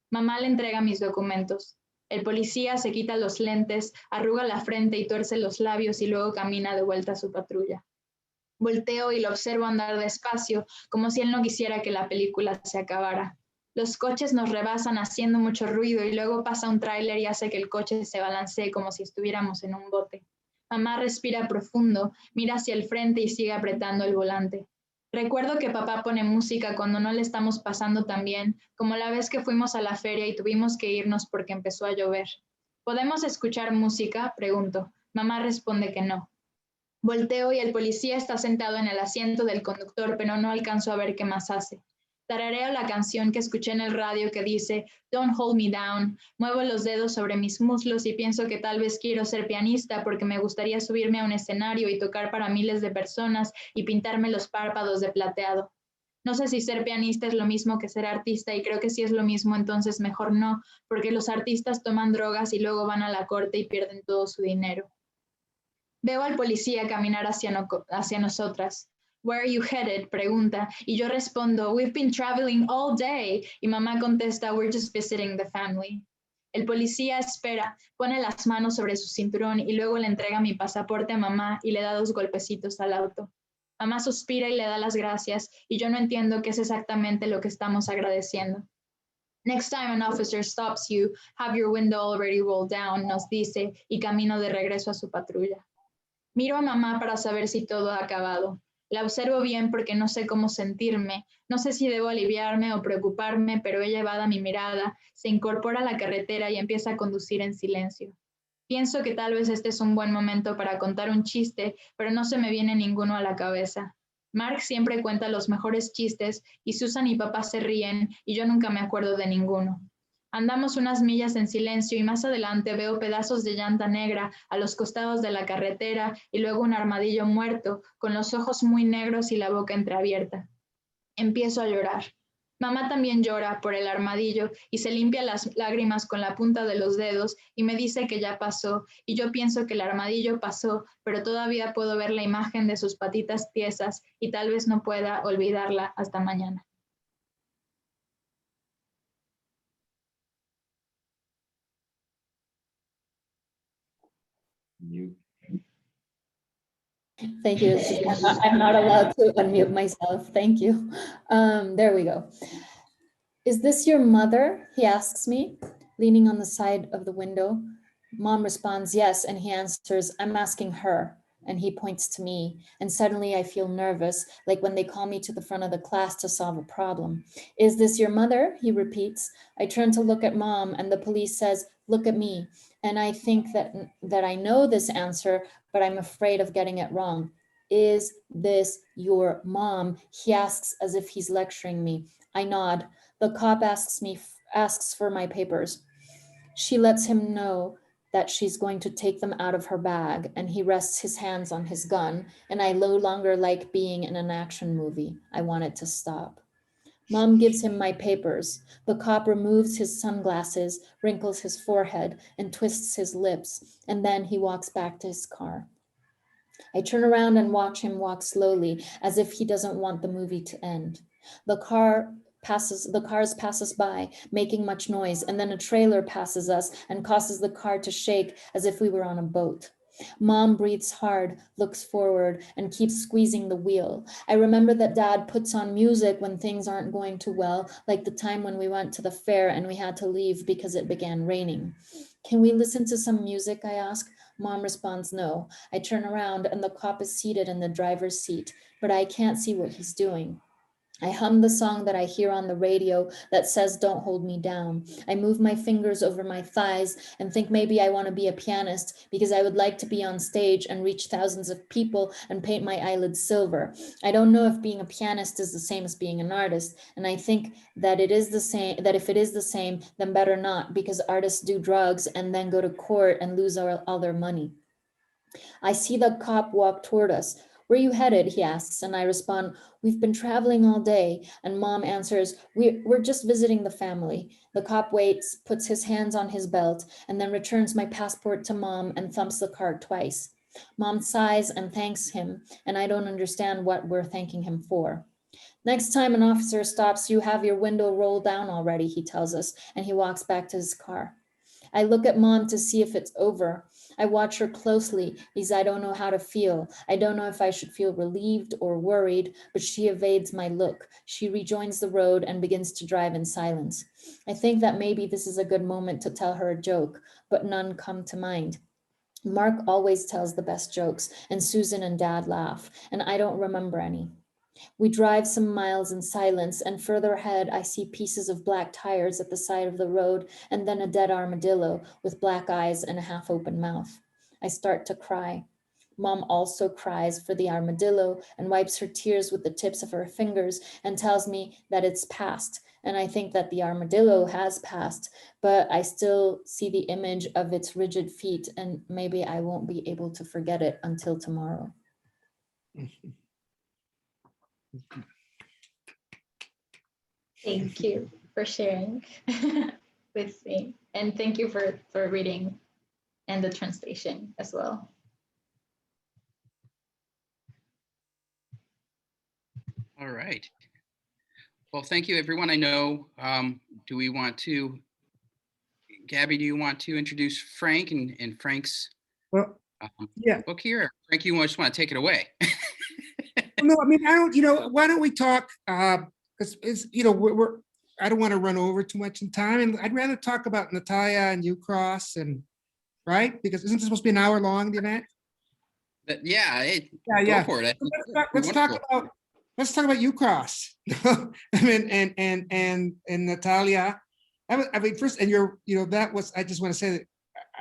Mamá le entrega mis documentos. El policía se quita los lentes, arruga la frente y tuerce los labios y luego camina de vuelta a su patrulla. Volteo y lo observo andar despacio, como si él no quisiera que la película se acabara. Los coches nos rebasan haciendo mucho ruido y luego pasa un tráiler y hace que el coche se balancee como si estuviéramos en un bote. Mamá respira profundo, mira hacia el frente y sigue apretando el volante. Recuerdo que papá pone música cuando no le estamos pasando tan bien, como la vez que fuimos a la feria y tuvimos que irnos porque empezó a llover. ¿Podemos escuchar música? Pregunto. Mamá responde que no. Volteo y el policía está sentado en el asiento del conductor, pero no alcanzo a ver qué más hace. Tarareo la canción que escuché en el radio que dice Don't Hold Me Down. Muevo los dedos sobre mis muslos y pienso que tal vez quiero ser pianista porque me gustaría subirme a un escenario y tocar para miles de personas y pintarme los párpados de plateado. No sé si ser pianista es lo mismo que ser artista y creo que si es lo mismo entonces mejor no, porque los artistas toman drogas y luego van a la corte y pierden todo su dinero. Veo al policía caminar hacia nosotras. Where are you headed? Pregunta, y yo respondo, we've been traveling all day. Y mamá contesta, we're just visiting the family. El policía espera, pone las manos sobre su cinturón y luego le entrega mi pasaporte a mamá y le da 2 golpecitos al auto. Mamá suspira y le da las gracias, y yo no entiendo qué es exactamente lo que estamos agradeciendo. Next time an officer stops you, have your window already rolled down, nos dice, y camino de regreso a su patrulla. Miro a mamá para saber si todo ha acabado. La observo bien porque no sé cómo sentirme, no sé si debo aliviarme o preocuparme, pero ella evada mi mirada, se incorpora a la carretera y empieza a conducir en silencio. Pienso que tal vez este es un buen momento para contar un chiste, pero no se me viene ninguno a la cabeza. Mark siempre cuenta los mejores chistes y Susan y papá se ríen y yo nunca me acuerdo de ninguno. Andamos unas millas en silencio y más adelante veo pedazos de llanta negra a los costados de la carretera y luego un armadillo muerto con los ojos muy negros y la boca entreabierta. Empiezo a llorar. Mamá también llora por el armadillo y se limpia las lágrimas con la punta de los dedos y me dice que ya pasó y yo pienso que el armadillo pasó, pero todavía puedo ver la imagen de sus patitas tiesas y tal vez no pueda olvidarla hasta mañana. Thank you. I'm not allowed to unmute myself. Thank you. There we go. Is this your mother? He asks me, leaning on the side of the window. Mom responds, yes, and he answers, I'm asking her. And he points to me, and suddenly I feel nervous, like when they call me to the front of the class to solve a problem. Is this your mother? He repeats. I turn to look at Mom, and the police says, look at me. And I think that I know this answer, but I'm afraid of getting it wrong. Is this your mom? He asks as if he's lecturing me. I nod. The cop asks for my papers. She lets him know that she's going to take them out of her bag, and he rests his hands on his gun, and I no longer like being in an action movie. I want it to stop. Mom gives him my papers. The cop removes his sunglasses, wrinkles his forehead, and twists his lips, and then he walks back to his car. I turn around and watch him walk slowly, as if he doesn't want the movie to end. The cars pass us by, making much noise, and then a trailer passes us and causes the car to shake as if we were on a boat. Mom breathes hard, looks forward, and keeps squeezing the wheel. I remember that Dad puts on music when things aren't going too well, like the time when we went to the fair and we had to leave because it began raining. Can we listen to some music? I ask. Mom responds, no. I turn around and the cop is seated in the driver's seat, but I can't see what he's doing. I hum the song that I hear on the radio that says, don't hold me down. I move my fingers over my thighs and think maybe I want to be a pianist because I would like to be on stage and reach thousands of people and paint my eyelids silver. I don't know if being a pianist is the same as being an artist. And I think that it is the same, that if it is the same, then better not, because artists do drugs and then go to court and lose all their money. I see the cop walk toward us. Where are you headed? He asks, and I respond, we've been traveling all day. And Mom answers, we're just visiting the family. The cop waits, puts his hands on his belt, and then returns my passport to Mom and thumps the card twice. Mom sighs and thanks him, and I don't understand what we're thanking him for. Next time an officer stops, you have your window rolled down already, he tells us, and he walks back to his car. I look at Mom to see if it's over. I watch her closely because I don't know how to feel. I don't know if I should feel relieved or worried, but she evades my look. She rejoins the road and begins to drive in silence. I think that maybe this is a good moment to tell her a joke, but none come to mind. Mark always tells the best jokes, and Susan and Dad laugh, and I don't remember any. We drive some miles in silence, and further ahead, I see pieces of black tires at the side of the road, and then a dead armadillo with black eyes and a half-open mouth. I start to cry. Mom also cries for the armadillo and wipes her tears with the tips of her fingers and tells me that it's past. And I think that the armadillo has passed, but I still see the image of its rigid feet, and maybe I won't be able to forget it until tomorrow. Thank you for sharing with me. And thank you for reading and the translation as well. All right. Well, thank you, everyone. I know, do we want to, Gabby, do you want to introduce Frank and Frank's book here? Or Frank, you just want to take it away? No, I mean, I don't, why don't we talk, because it's, I don't want to run over too much in time, and I'd rather talk about Natalia and Ucross, and right, because isn't this supposed to be an hour long, the event? Yeah. Go for it. Let's talk about Ucross. I mean, and Natalia. I mean, first, and that was, I just want to say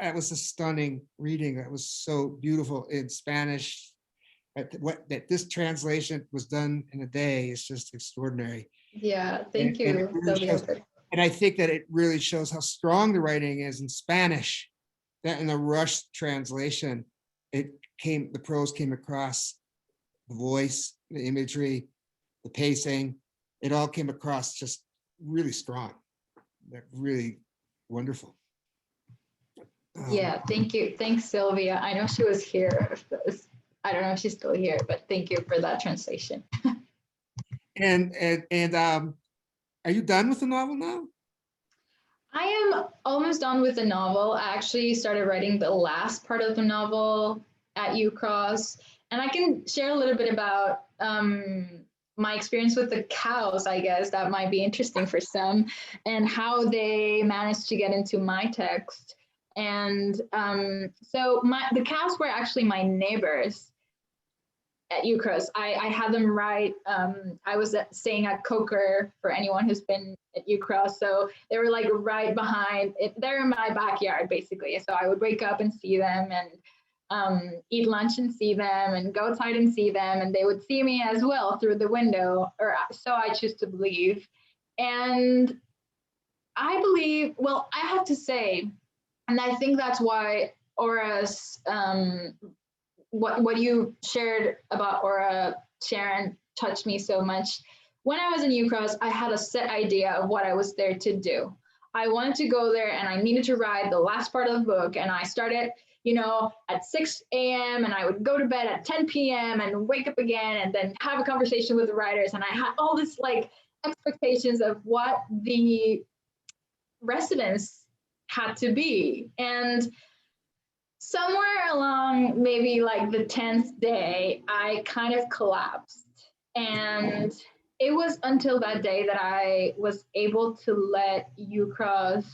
that was a stunning reading. That was so beautiful in Spanish. that this translation was done in a day is just extraordinary. Yeah, thank And it you, really Sylvia. shows- And I think that it really shows how strong the writing is in Spanish, that in the rushed translation, the prose came across, the voice, the imagery, the pacing, it all came across just really strong. They're really wonderful. Yeah, thank you. Thanks, Sylvia. I know she was here. I don't know if she's still here, but thank you for that translation. And are you done with the novel now? I am almost done with the novel. I actually started writing the last part of the novel at Ucross, and I can share a little bit about my experience with the cows, I guess that might be interesting for some, and how they managed to get into my text. And so the cows were actually my neighbors at Ucross. I had them write, I was staying at Coker for anyone who's been at Ucross. So they were like right behind it. They're in my backyard basically. So I would wake up and see them and eat lunch and see them and go outside and see them. And they would see me as well through the window, or so I choose to believe. And I believe, well, I have to say, and I think that's why Aura's, what you shared about Aura, Sharon, touched me so much. When I was in Ucross, I had a set idea of what I was there to do. I wanted to go there and I needed to write the last part of the book. And I started, at 6 a.m. and I would go to bed at 10 p.m. and wake up again and then have a conversation with the writers. And I had all this like expectations of what the residents had to be. And somewhere along maybe like the 10th day, I kind of collapsed. And it was until that day that I was able to let Ucross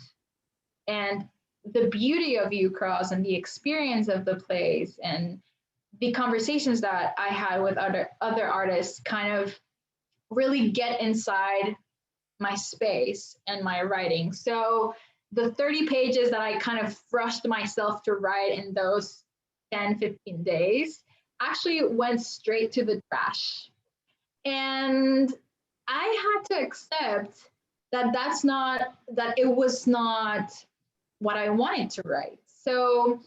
and the beauty of Ucross and the experience of the place and the conversations that I had with other artists kind of really get inside my space and my writing. So the 30 pages that I kind of rushed myself to write in those 10, 15 days actually went straight to the trash. And I had to accept that it was not what I wanted to write. So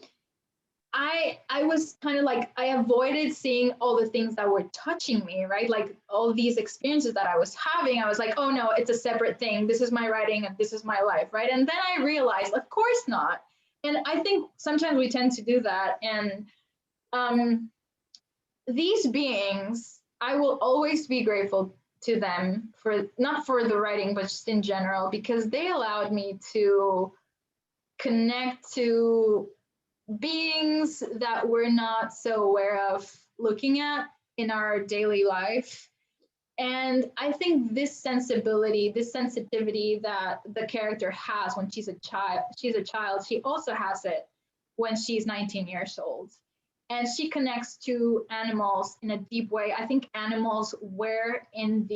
I was kind of like, I avoided seeing all the things that were touching me, right? Like all these experiences that I was having, I was like, oh no, it's a separate thing. This is my writing and this is my life, right? And then I realized, of course not. And I think sometimes we tend to do that. And these beings, I will always be grateful to them for, not for the writing, but just in general, because they allowed me to connect to beings that we're not so aware of looking at in our daily life. And I think this sensibility, this sensitivity that the character has when she's a child, she also has it when she's 19 years old. And she connects to animals in a deep way. I think animals were in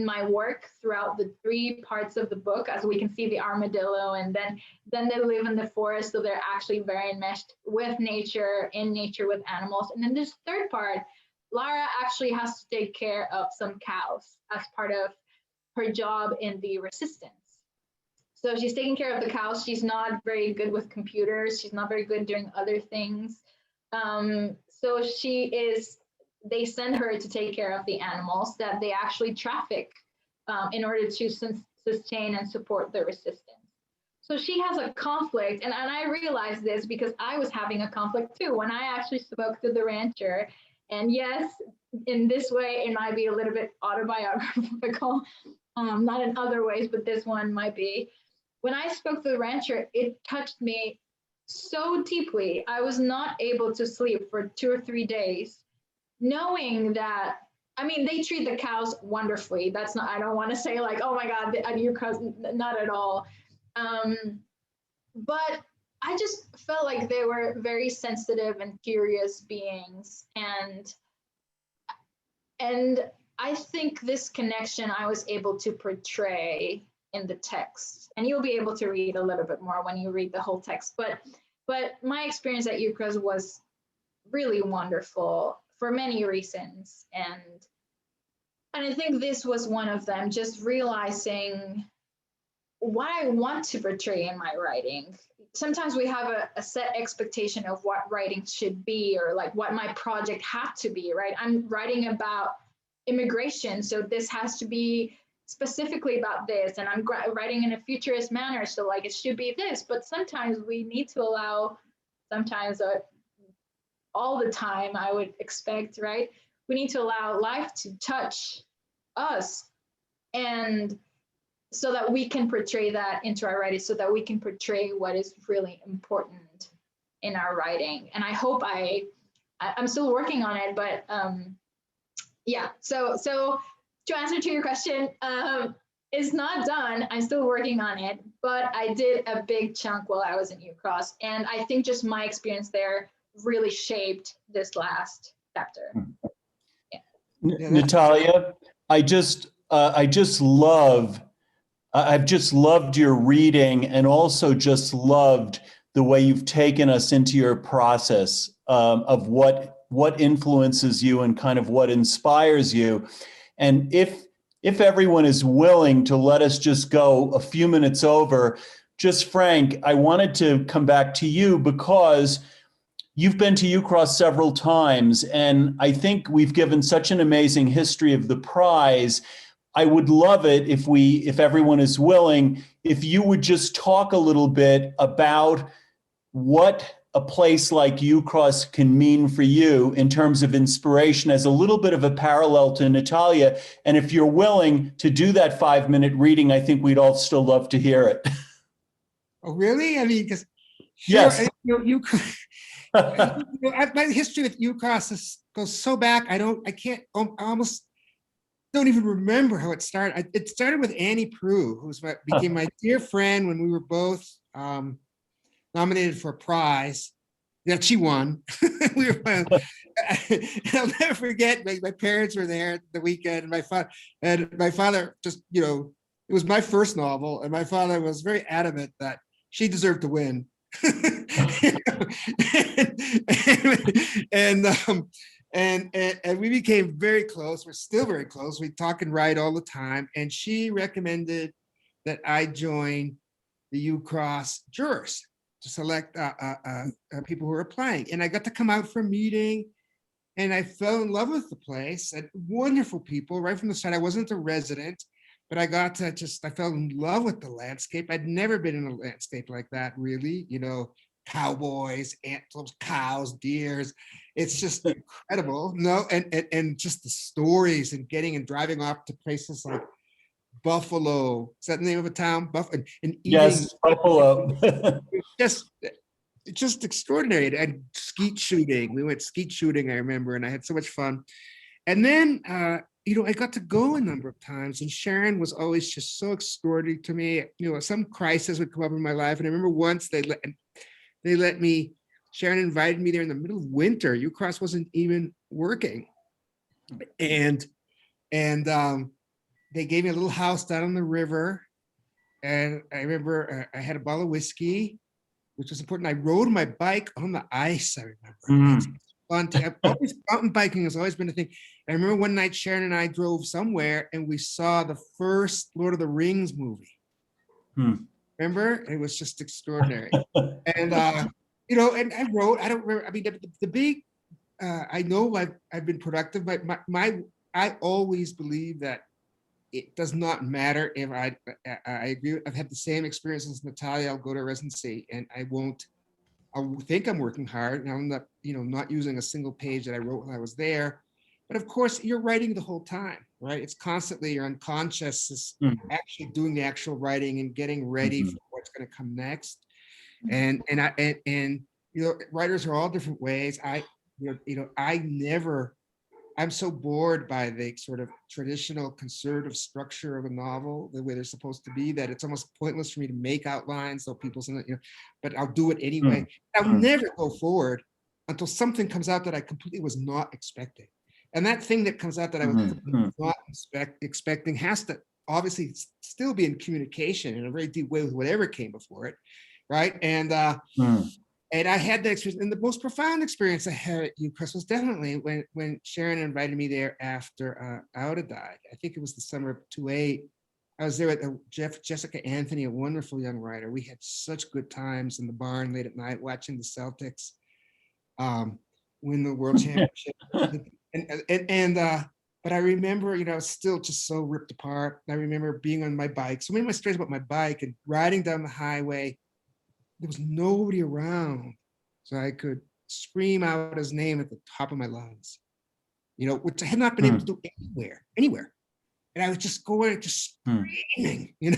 my work throughout the 3 parts of the book, as we can see the armadillo, and then they live in the forest, so they're actually very enmeshed with nature, in nature with animals. And then this 3rd part, Lara actually has to take care of some cows as part of her job in the resistance. So she's taking care of the cows. She's not very good with computers. She's not very good doing other things. So they send her to take care of the animals that they actually traffic in order to sustain and support the resistance. So she has a conflict, and I realized this because I was having a conflict too when I actually spoke to the rancher. And yes, in this way, it might be a little bit autobiographical, not in other ways, but this one might be. When I spoke to the rancher, it touched me so deeply. I was not able to sleep for 2 or 3 days, knowing that, I mean, they treat the cows wonderfully. That's not, I don't want to say like, oh my God, at Ucross, not at all. But I just felt like they were very sensitive and curious beings. And I think this connection I was able to portray in the text, and you'll be able to read a little bit more when you read the whole text. But my experience at Ucross was really wonderful for many reasons. And I think this was one of them, just realizing what I want to portray in my writing. Sometimes we have a set expectation of what writing should be, or like what my project had to be, right? I'm writing about immigration, so this has to be specifically about this, and I'm writing in a futurist manner, so like it should be this. But sometimes we need to allow, sometimes all the time I would expect, right? We need to allow life to touch us, and so that we can portray that into our writing, so that we can portray what is really important in our writing. And I hope I'm still working on it, but yeah. So to answer to your question, it's not done. I'm still working on it, but I did a big chunk while I was in Ucross, and I think just my experience there really shaped this last chapter. Yeah. Natalia, I've just loved your reading, and also just loved the way you've taken us into your process of what influences you and kind of what inspires you. And if everyone is willing to let us just go a few minutes over, just Frank, I wanted to come back to you because you've been to Ucross several times, and I think we've given such an amazing history of the prize. I would love it if everyone is willing, if you would just talk a little bit about what a place like Ucross can mean for you in terms of inspiration, as a little bit of a parallel to Natalia. And if you're willing to do that 5-minute reading, I think we'd all still love to hear it. Oh, really? I mean, because Yes. My history with Ucross goes so back. I almost don't even remember how it started. It started with Annie Prue, who became my dear friend when we were both nominated for a prize that she won. I'll never forget. My parents were there the weekend, and my father just, it was my first novel, and my father was very adamant that she deserved to win. And we became very close. We're still very close. We talk and write all the time. And she recommended that I join the Ucross jurors to select people who are applying. And I got to come out for a meeting, and I fell in love with the place. And wonderful people right from the start. I wasn't a resident, but I fell in love with the landscape. I'd never been in a landscape like that, really. Cowboys, antelopes, cows, deers. It's just incredible. And just the stories, and getting and driving off to places like Buffalo. Is that the name of a town? And eating. Yes, Buffalo. just extraordinary. And skeet shooting. We went skeet shooting, I remember, and I had so much fun. And then I got to go a number of times, and Sharon was always just so extraordinary to me. Some crisis would come up in my life, and I remember once Sharon invited me there in the middle of winter. Ucross wasn't even working, and they gave me a little house down on the river, and I remember I had a bottle of whiskey, which was important. I rode my bike on the ice. I remember. Mountain biking has always been a thing. I remember one night Sharon and I drove somewhere, and we saw the first Lord of the Rings movie. Remember? It was just extraordinary. And and I wrote. I don't remember. I mean, the big. I know I've been productive, but I always believe that it does not matter if I agree. I've had the same experience as Natalia. I'll go to residency, and I think I'm working hard, and I'm not using a single page that I wrote when I was there. But of course, you're writing the whole time, right? It's constantly, your unconscious is actually doing the actual writing and getting ready for what's going to come next. And writers are all different ways. I'm so bored by the sort of traditional conservative structure of a novel, the way they're supposed to be, that it's almost pointless for me to make outlines so people, but I'll do it anyway. I'll never go forward until something comes out that I completely was not expecting. And that thing that comes out that I was not expecting has to obviously still be in communication in a very deep way with whatever came before it, right? And And I had that experience, and the most profound experience I had at Ucross was definitely when Sharon invited me there after Aura died. I think it was the summer of '28. I was there with Jessica Anthony, a wonderful young writer. We had such good times in the barn late at night watching the Celtics win the world championship. But I remember, I was still just so ripped apart. I remember being on my bike. So many of my stories about my bike and riding down the highway. There was nobody around, so I could scream out his name at the top of my lungs, which I had not been able to do anywhere. And I was just going, just screaming, and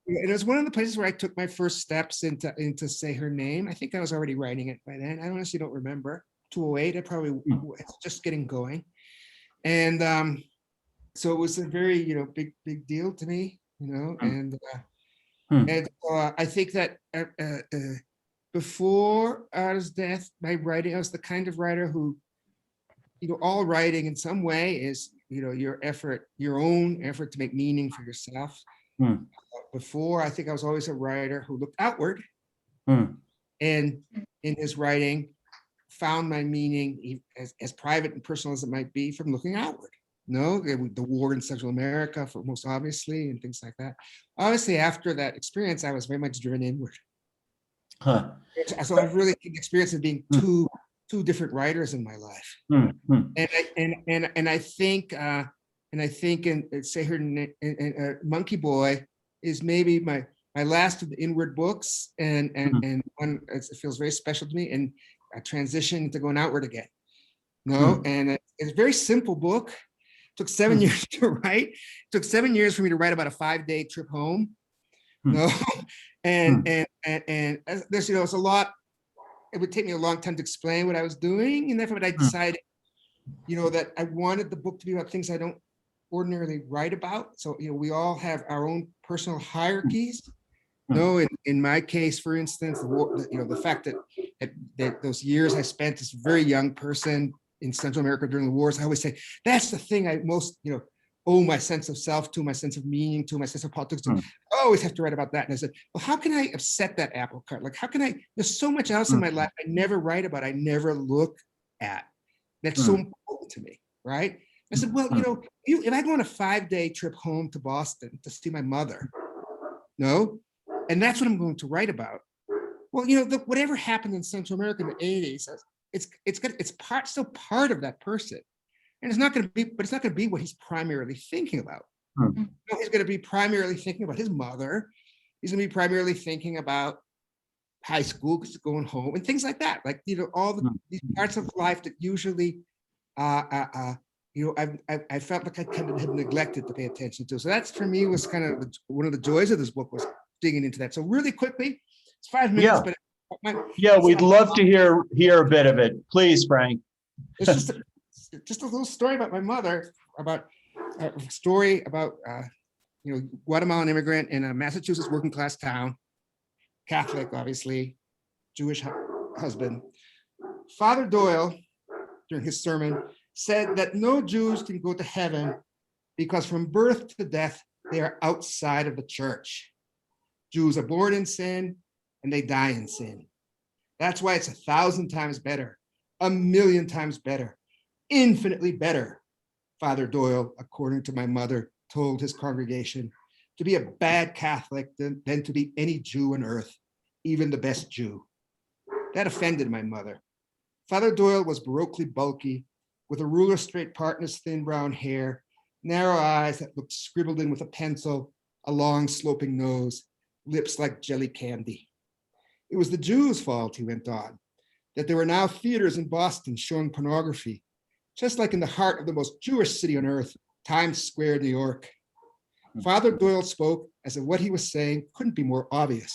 it was one of the places where I took my first steps into say her name. I think I was already writing it by then. I honestly don't remember. 208, I probably was just getting going. And so it was a very, big deal to me, and I think that before Aura's death, my writing, I was the kind of writer who, all writing in some way is, your own effort to make meaning for yourself. Before, I think I was always a writer who looked outward, and in his writing found my meaning, as private and personal as it might be, from looking outward. The war in Central America, for most obviously, and things like that. Obviously, after that experience, I was very much driven inward. So I've really had the experience of being two different writers in my life. And I think and say her name, Monkey Boy is maybe my last of the inward books, and one it feels very special to me, and a transition to going outward again. And it's a very simple book. Took 7 years to write. Took 7 years for me to write about a 5-day trip home. And there's it's a lot. It would take me a long time to explain what I was doing, and therefore I decided, that I wanted the book to be about things I don't ordinarily write about. So we all have our own personal hierarchies. In my case, for instance, the fact that those years I spent as a very young person in Central America during the wars, I always say that's the thing I most, owe my sense of self to, my sense of meaning to, my sense of politics to. I always have to write about that. And I said, well, how can I upset that apple cart? Like, how can there's so much else in my life I never write about, I never look at. That's so important to me, right? I said, well, if I go on a 5-day trip home to Boston to see my mother, and that's what I'm going to write about. Well, whatever happened in Central America in the 80s, it's still part of that person, and it's not going to be what he's primarily thinking about. He's going to be primarily thinking about his mother. He's going to be primarily thinking about high school, going home, and things like that. Like all these parts of life that usually, I felt like I kind of had neglected to pay attention to. So that's, for me, was kind of one of the joys of this book, was digging into that. So really quickly, it's 5 minutes, but we'd love to hear a bit of it. Please, Frank. It's just a little story about my mother, about a story about Guatemalan immigrant in a Massachusetts working class town, Catholic, obviously, Jewish husband. Father Doyle, during his sermon, said that no Jews can go to heaven because from birth to death, they are outside of the church. Jews are born in sin and they die in sin. That's why it's 1,000 times better, 1,000,000 times better, infinitely better, Father Doyle, according to my mother, told his congregation, to be a bad Catholic than to be any Jew on earth, even the best Jew. That offended my mother. Father Doyle was baroquely bulky, with a ruler straight part in his thin brown hair, narrow eyes that looked scribbled in with a pencil, a long sloping nose, lips like jelly candy. It was the Jews' fault, he went on, that there were now theaters in Boston showing pornography, just like in the heart of the most Jewish city on earth, Times Square, New York. Father Doyle spoke as if what he was saying couldn't be more obvious.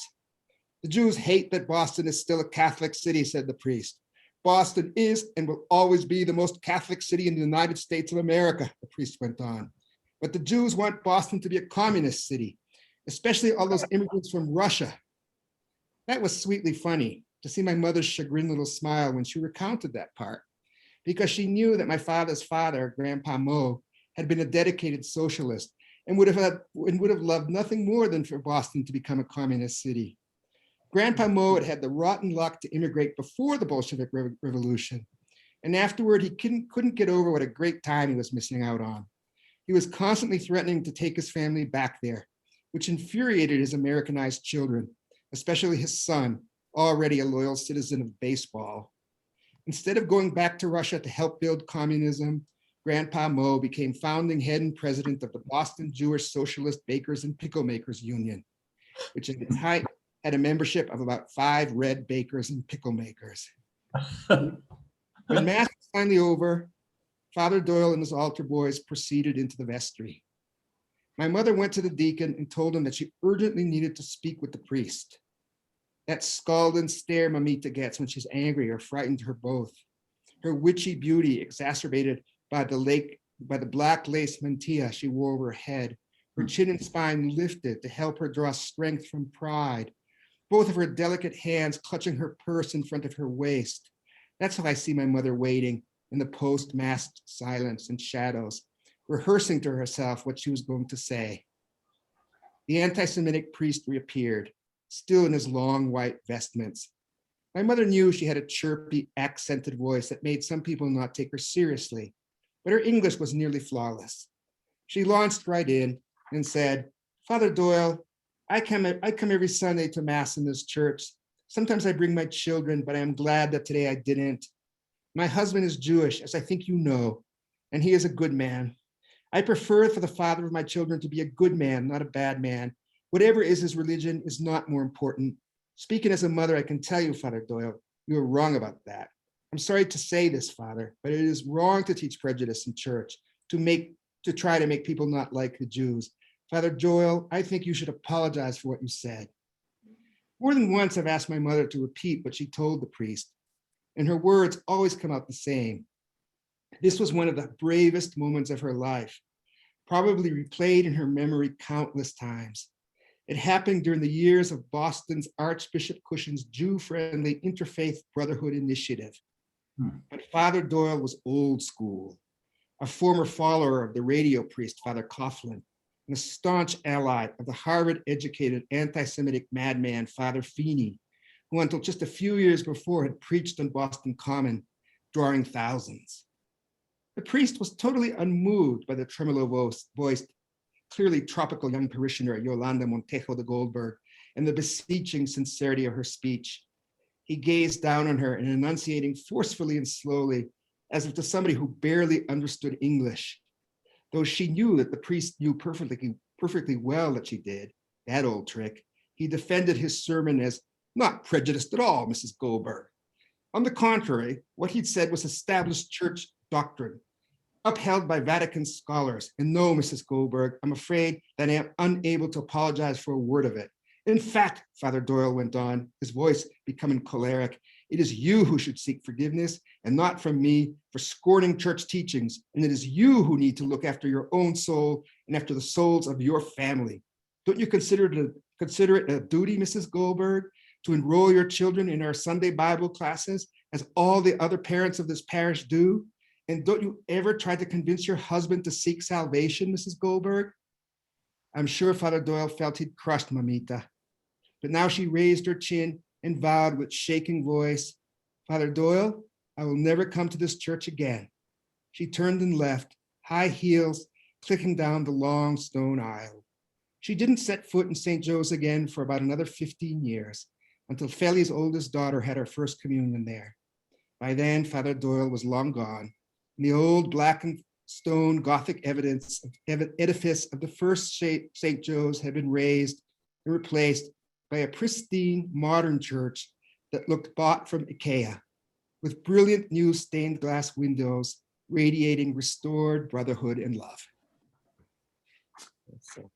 The Jews hate that Boston is still a Catholic city, said the priest. Boston is and will always be the most Catholic city in the United States of America, the priest went on. But the Jews want Boston to be a communist city, especially all those immigrants from Russia. That was sweetly funny to see my mother's chagrined little smile when she recounted that part, because she knew that my father's father, Grandpa Mo, had been a dedicated socialist and would have loved nothing more than for Boston to become a communist city. Grandpa Mo had had the rotten luck to immigrate before the Bolshevik Revolution. And afterward, he couldn't get over what a great time he was missing out on. He was constantly threatening to take his family back there, which infuriated his Americanized children, especially his son, already a loyal citizen of baseball. Instead of going back to Russia to help build communism, Grandpa Mo became founding head and president of the Boston Jewish Socialist Bakers and Pickle Makers Union, which at its height had a membership of about 5 red bakers and pickle makers. When Mass was finally over, Father Doyle and his altar boys proceeded into the vestry. My mother went to the deacon and told him that she urgently needed to speak with the priest. That scalding stare Mamita gets when she's angry or frightened her both. Her witchy beauty exacerbated by the black lace mantilla she wore over her head. Her chin and spine lifted to help her draw strength from pride. Both of her delicate hands clutching her purse in front of her waist. That's how I see my mother waiting in the post-masked silence and shadows, rehearsing to herself what she was going to say. The anti-Semitic priest reappeared, still in his long white vestments. My mother knew she had a chirpy, accented voice that made some people not take her seriously, but her English was nearly flawless. She launched right in and said, "Father Doyle, I come every Sunday to Mass in this church. Sometimes I bring my children, but I am glad that today I didn't. My husband is Jewish, as I think you know, and he is a good man. I prefer for the father of my children to be a good man, not a bad man. Whatever is his religion is not more important. Speaking as a mother, I can tell you, Father Doyle, you are wrong about that. I'm sorry to say this, Father, but it is wrong to teach prejudice in church, to try to make people not like the Jews. Father Doyle, I think you should apologize for what you said." More than once, I've asked my mother to repeat what she told the priest, and her words always come out the same. This was one of the bravest moments of her life, probably replayed in her memory countless times. It happened during the years of Boston's Archbishop Cushing's Jew-friendly Interfaith Brotherhood Initiative. But Father Doyle was old school, a former follower of the radio priest, Father Coughlin, and a staunch ally of the Harvard-educated anti-Semitic madman, Father Feeney, who until just a few years before had preached on Boston Common, drawing thousands. The priest was totally unmoved by the tremolo-voiced, clearly tropical young parishioner, Yolanda Montejo de Goldberg, and the beseeching sincerity of her speech. He gazed down on her and enunciating forcefully and slowly, as if to somebody who barely understood English. Though she knew that the priest knew perfectly well that she did, that old trick, he defended his sermon as not prejudiced at all, Mrs. Goldberg. On the contrary, what he'd said was established church doctrine, upheld by Vatican scholars. And no, Mrs. Goldberg, I'm afraid that I am unable to apologize for a word of it. In fact, Father Doyle went on, his voice becoming choleric, it is you who should seek forgiveness and not from me for scorning church teachings. And it is you who need to look after your own soul and after the souls of your family. Don't you consider it a duty, Mrs. Goldberg, to enroll your children in our Sunday Bible classes as all the other parents of this parish do? And don't you ever try to convince your husband to seek salvation, Mrs. Goldberg? I'm sure Father Doyle felt he'd crushed Mamita, but now she raised her chin and vowed with shaking voice, Father Doyle, I will never come to this church again. She turned and left, high heels clicking down the long stone aisle. She didn't set foot in St. Joe's again for about another 15 years, until Feli's oldest daughter had her first communion there. By then, Father Doyle was long gone, and the old blackened stone Gothic edifice of the first St. Joe's had been razed and replaced by a pristine modern church that looked bought from IKEA, with brilliant new stained glass windows radiating restored brotherhood and love. So,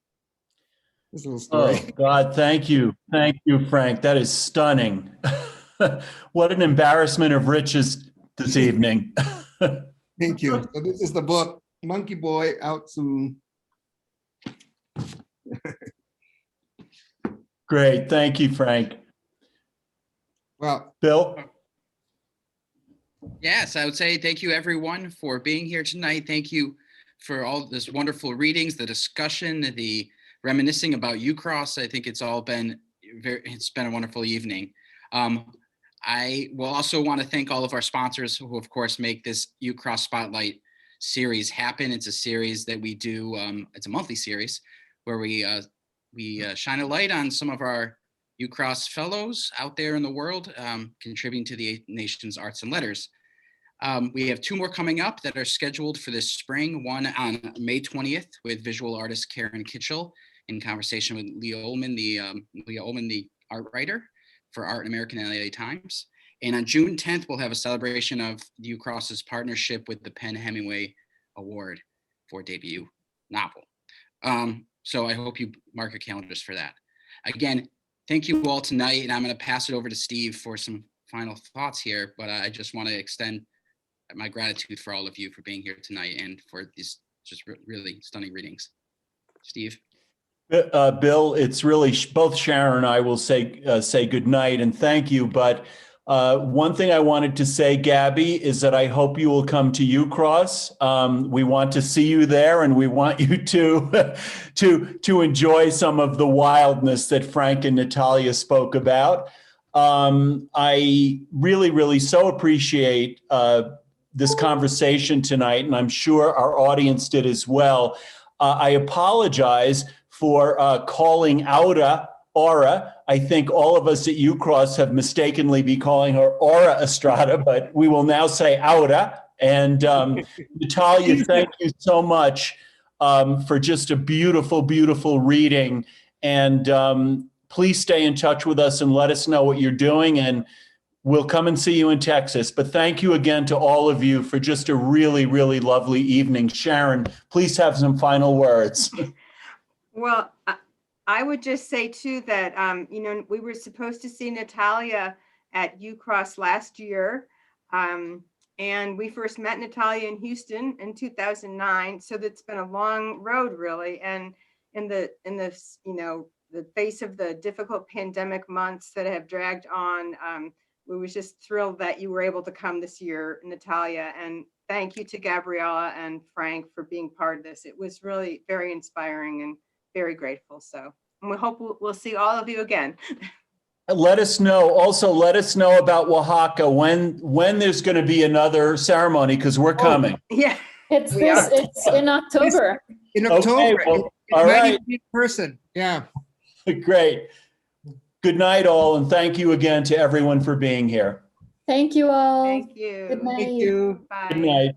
this little story. Oh, God, thank you. Thank you, Frank. That is stunning. What an embarrassment of riches this evening. Thank you. So this is the book, Monkey Boy, out soon. Great. Thank you, Frank. Well, Bill? Yes, I would say thank you everyone for being here tonight. Thank you for all this wonderful readings, the discussion, the reminiscing about Ucross. I think it's all been it's been a wonderful evening. I will also want to thank all of our sponsors who, of course, make this Ucross Spotlight series happen. It's a series that we do. It's a monthly series where we shine a light on some of our Ucross fellows out there in the world, contributing to the nation's arts and letters. We have 2 more coming up that are scheduled for this spring. One on May 20th with visual artist Karen Kitchell in conversation with Leah Ullman, the art writer for Art in American and LA Times. And on June 10th, we'll have a celebration of the Ucross's partnership with the Penn Hemingway Award for debut novel. So I hope you mark your calendars for that. Again, thank you all tonight, and I'm going to pass it over to Steve for some final thoughts here, but I just want to extend my gratitude for all of you for being here tonight and for these just really stunning readings. Steve? Bill, it's really both Sharon and I will say good night and thank you. But one thing I wanted to say, Gabby, is that I hope you will come to Ucross. We want to see you there, and we want you to enjoy some of the wildness that Frank and Natalia spoke about. I really so appreciate this conversation tonight, and I'm sure our audience did as well. I apologize for calling Aura. I think all of us at Ucross have mistakenly been calling her Aura Estrada, but we will now say Aura. And Natalia, thank you so much for just a beautiful reading. And please stay in touch with us and let us know what you're doing, and we'll come and see you in Texas. But thank you again to all of you for just a really lovely evening. Sharon, please have some final words. Well, I would just say too that, we were supposed to see Natalia at Ucross last year. And we first met Natalia in Houston in 2009. So that's been a long road really. And in the face of the difficult pandemic months that have dragged on, we were just thrilled that you were able to come this year, Natalia. And thank you to Gabriela and Frank for being part of this. It was really very inspiring and very grateful. So, and we hope we'll see all of you again. Let us know. Also, let us know about Oaxaca when there's going to be another ceremony, because we're coming. Yeah. It's in October. In October. Okay, well, it all might right. even be in person. Yeah. Great. Good night, all, and thank you again to everyone for being here. Thank you all. Thank you. Good night. Thank you. Bye. Good night.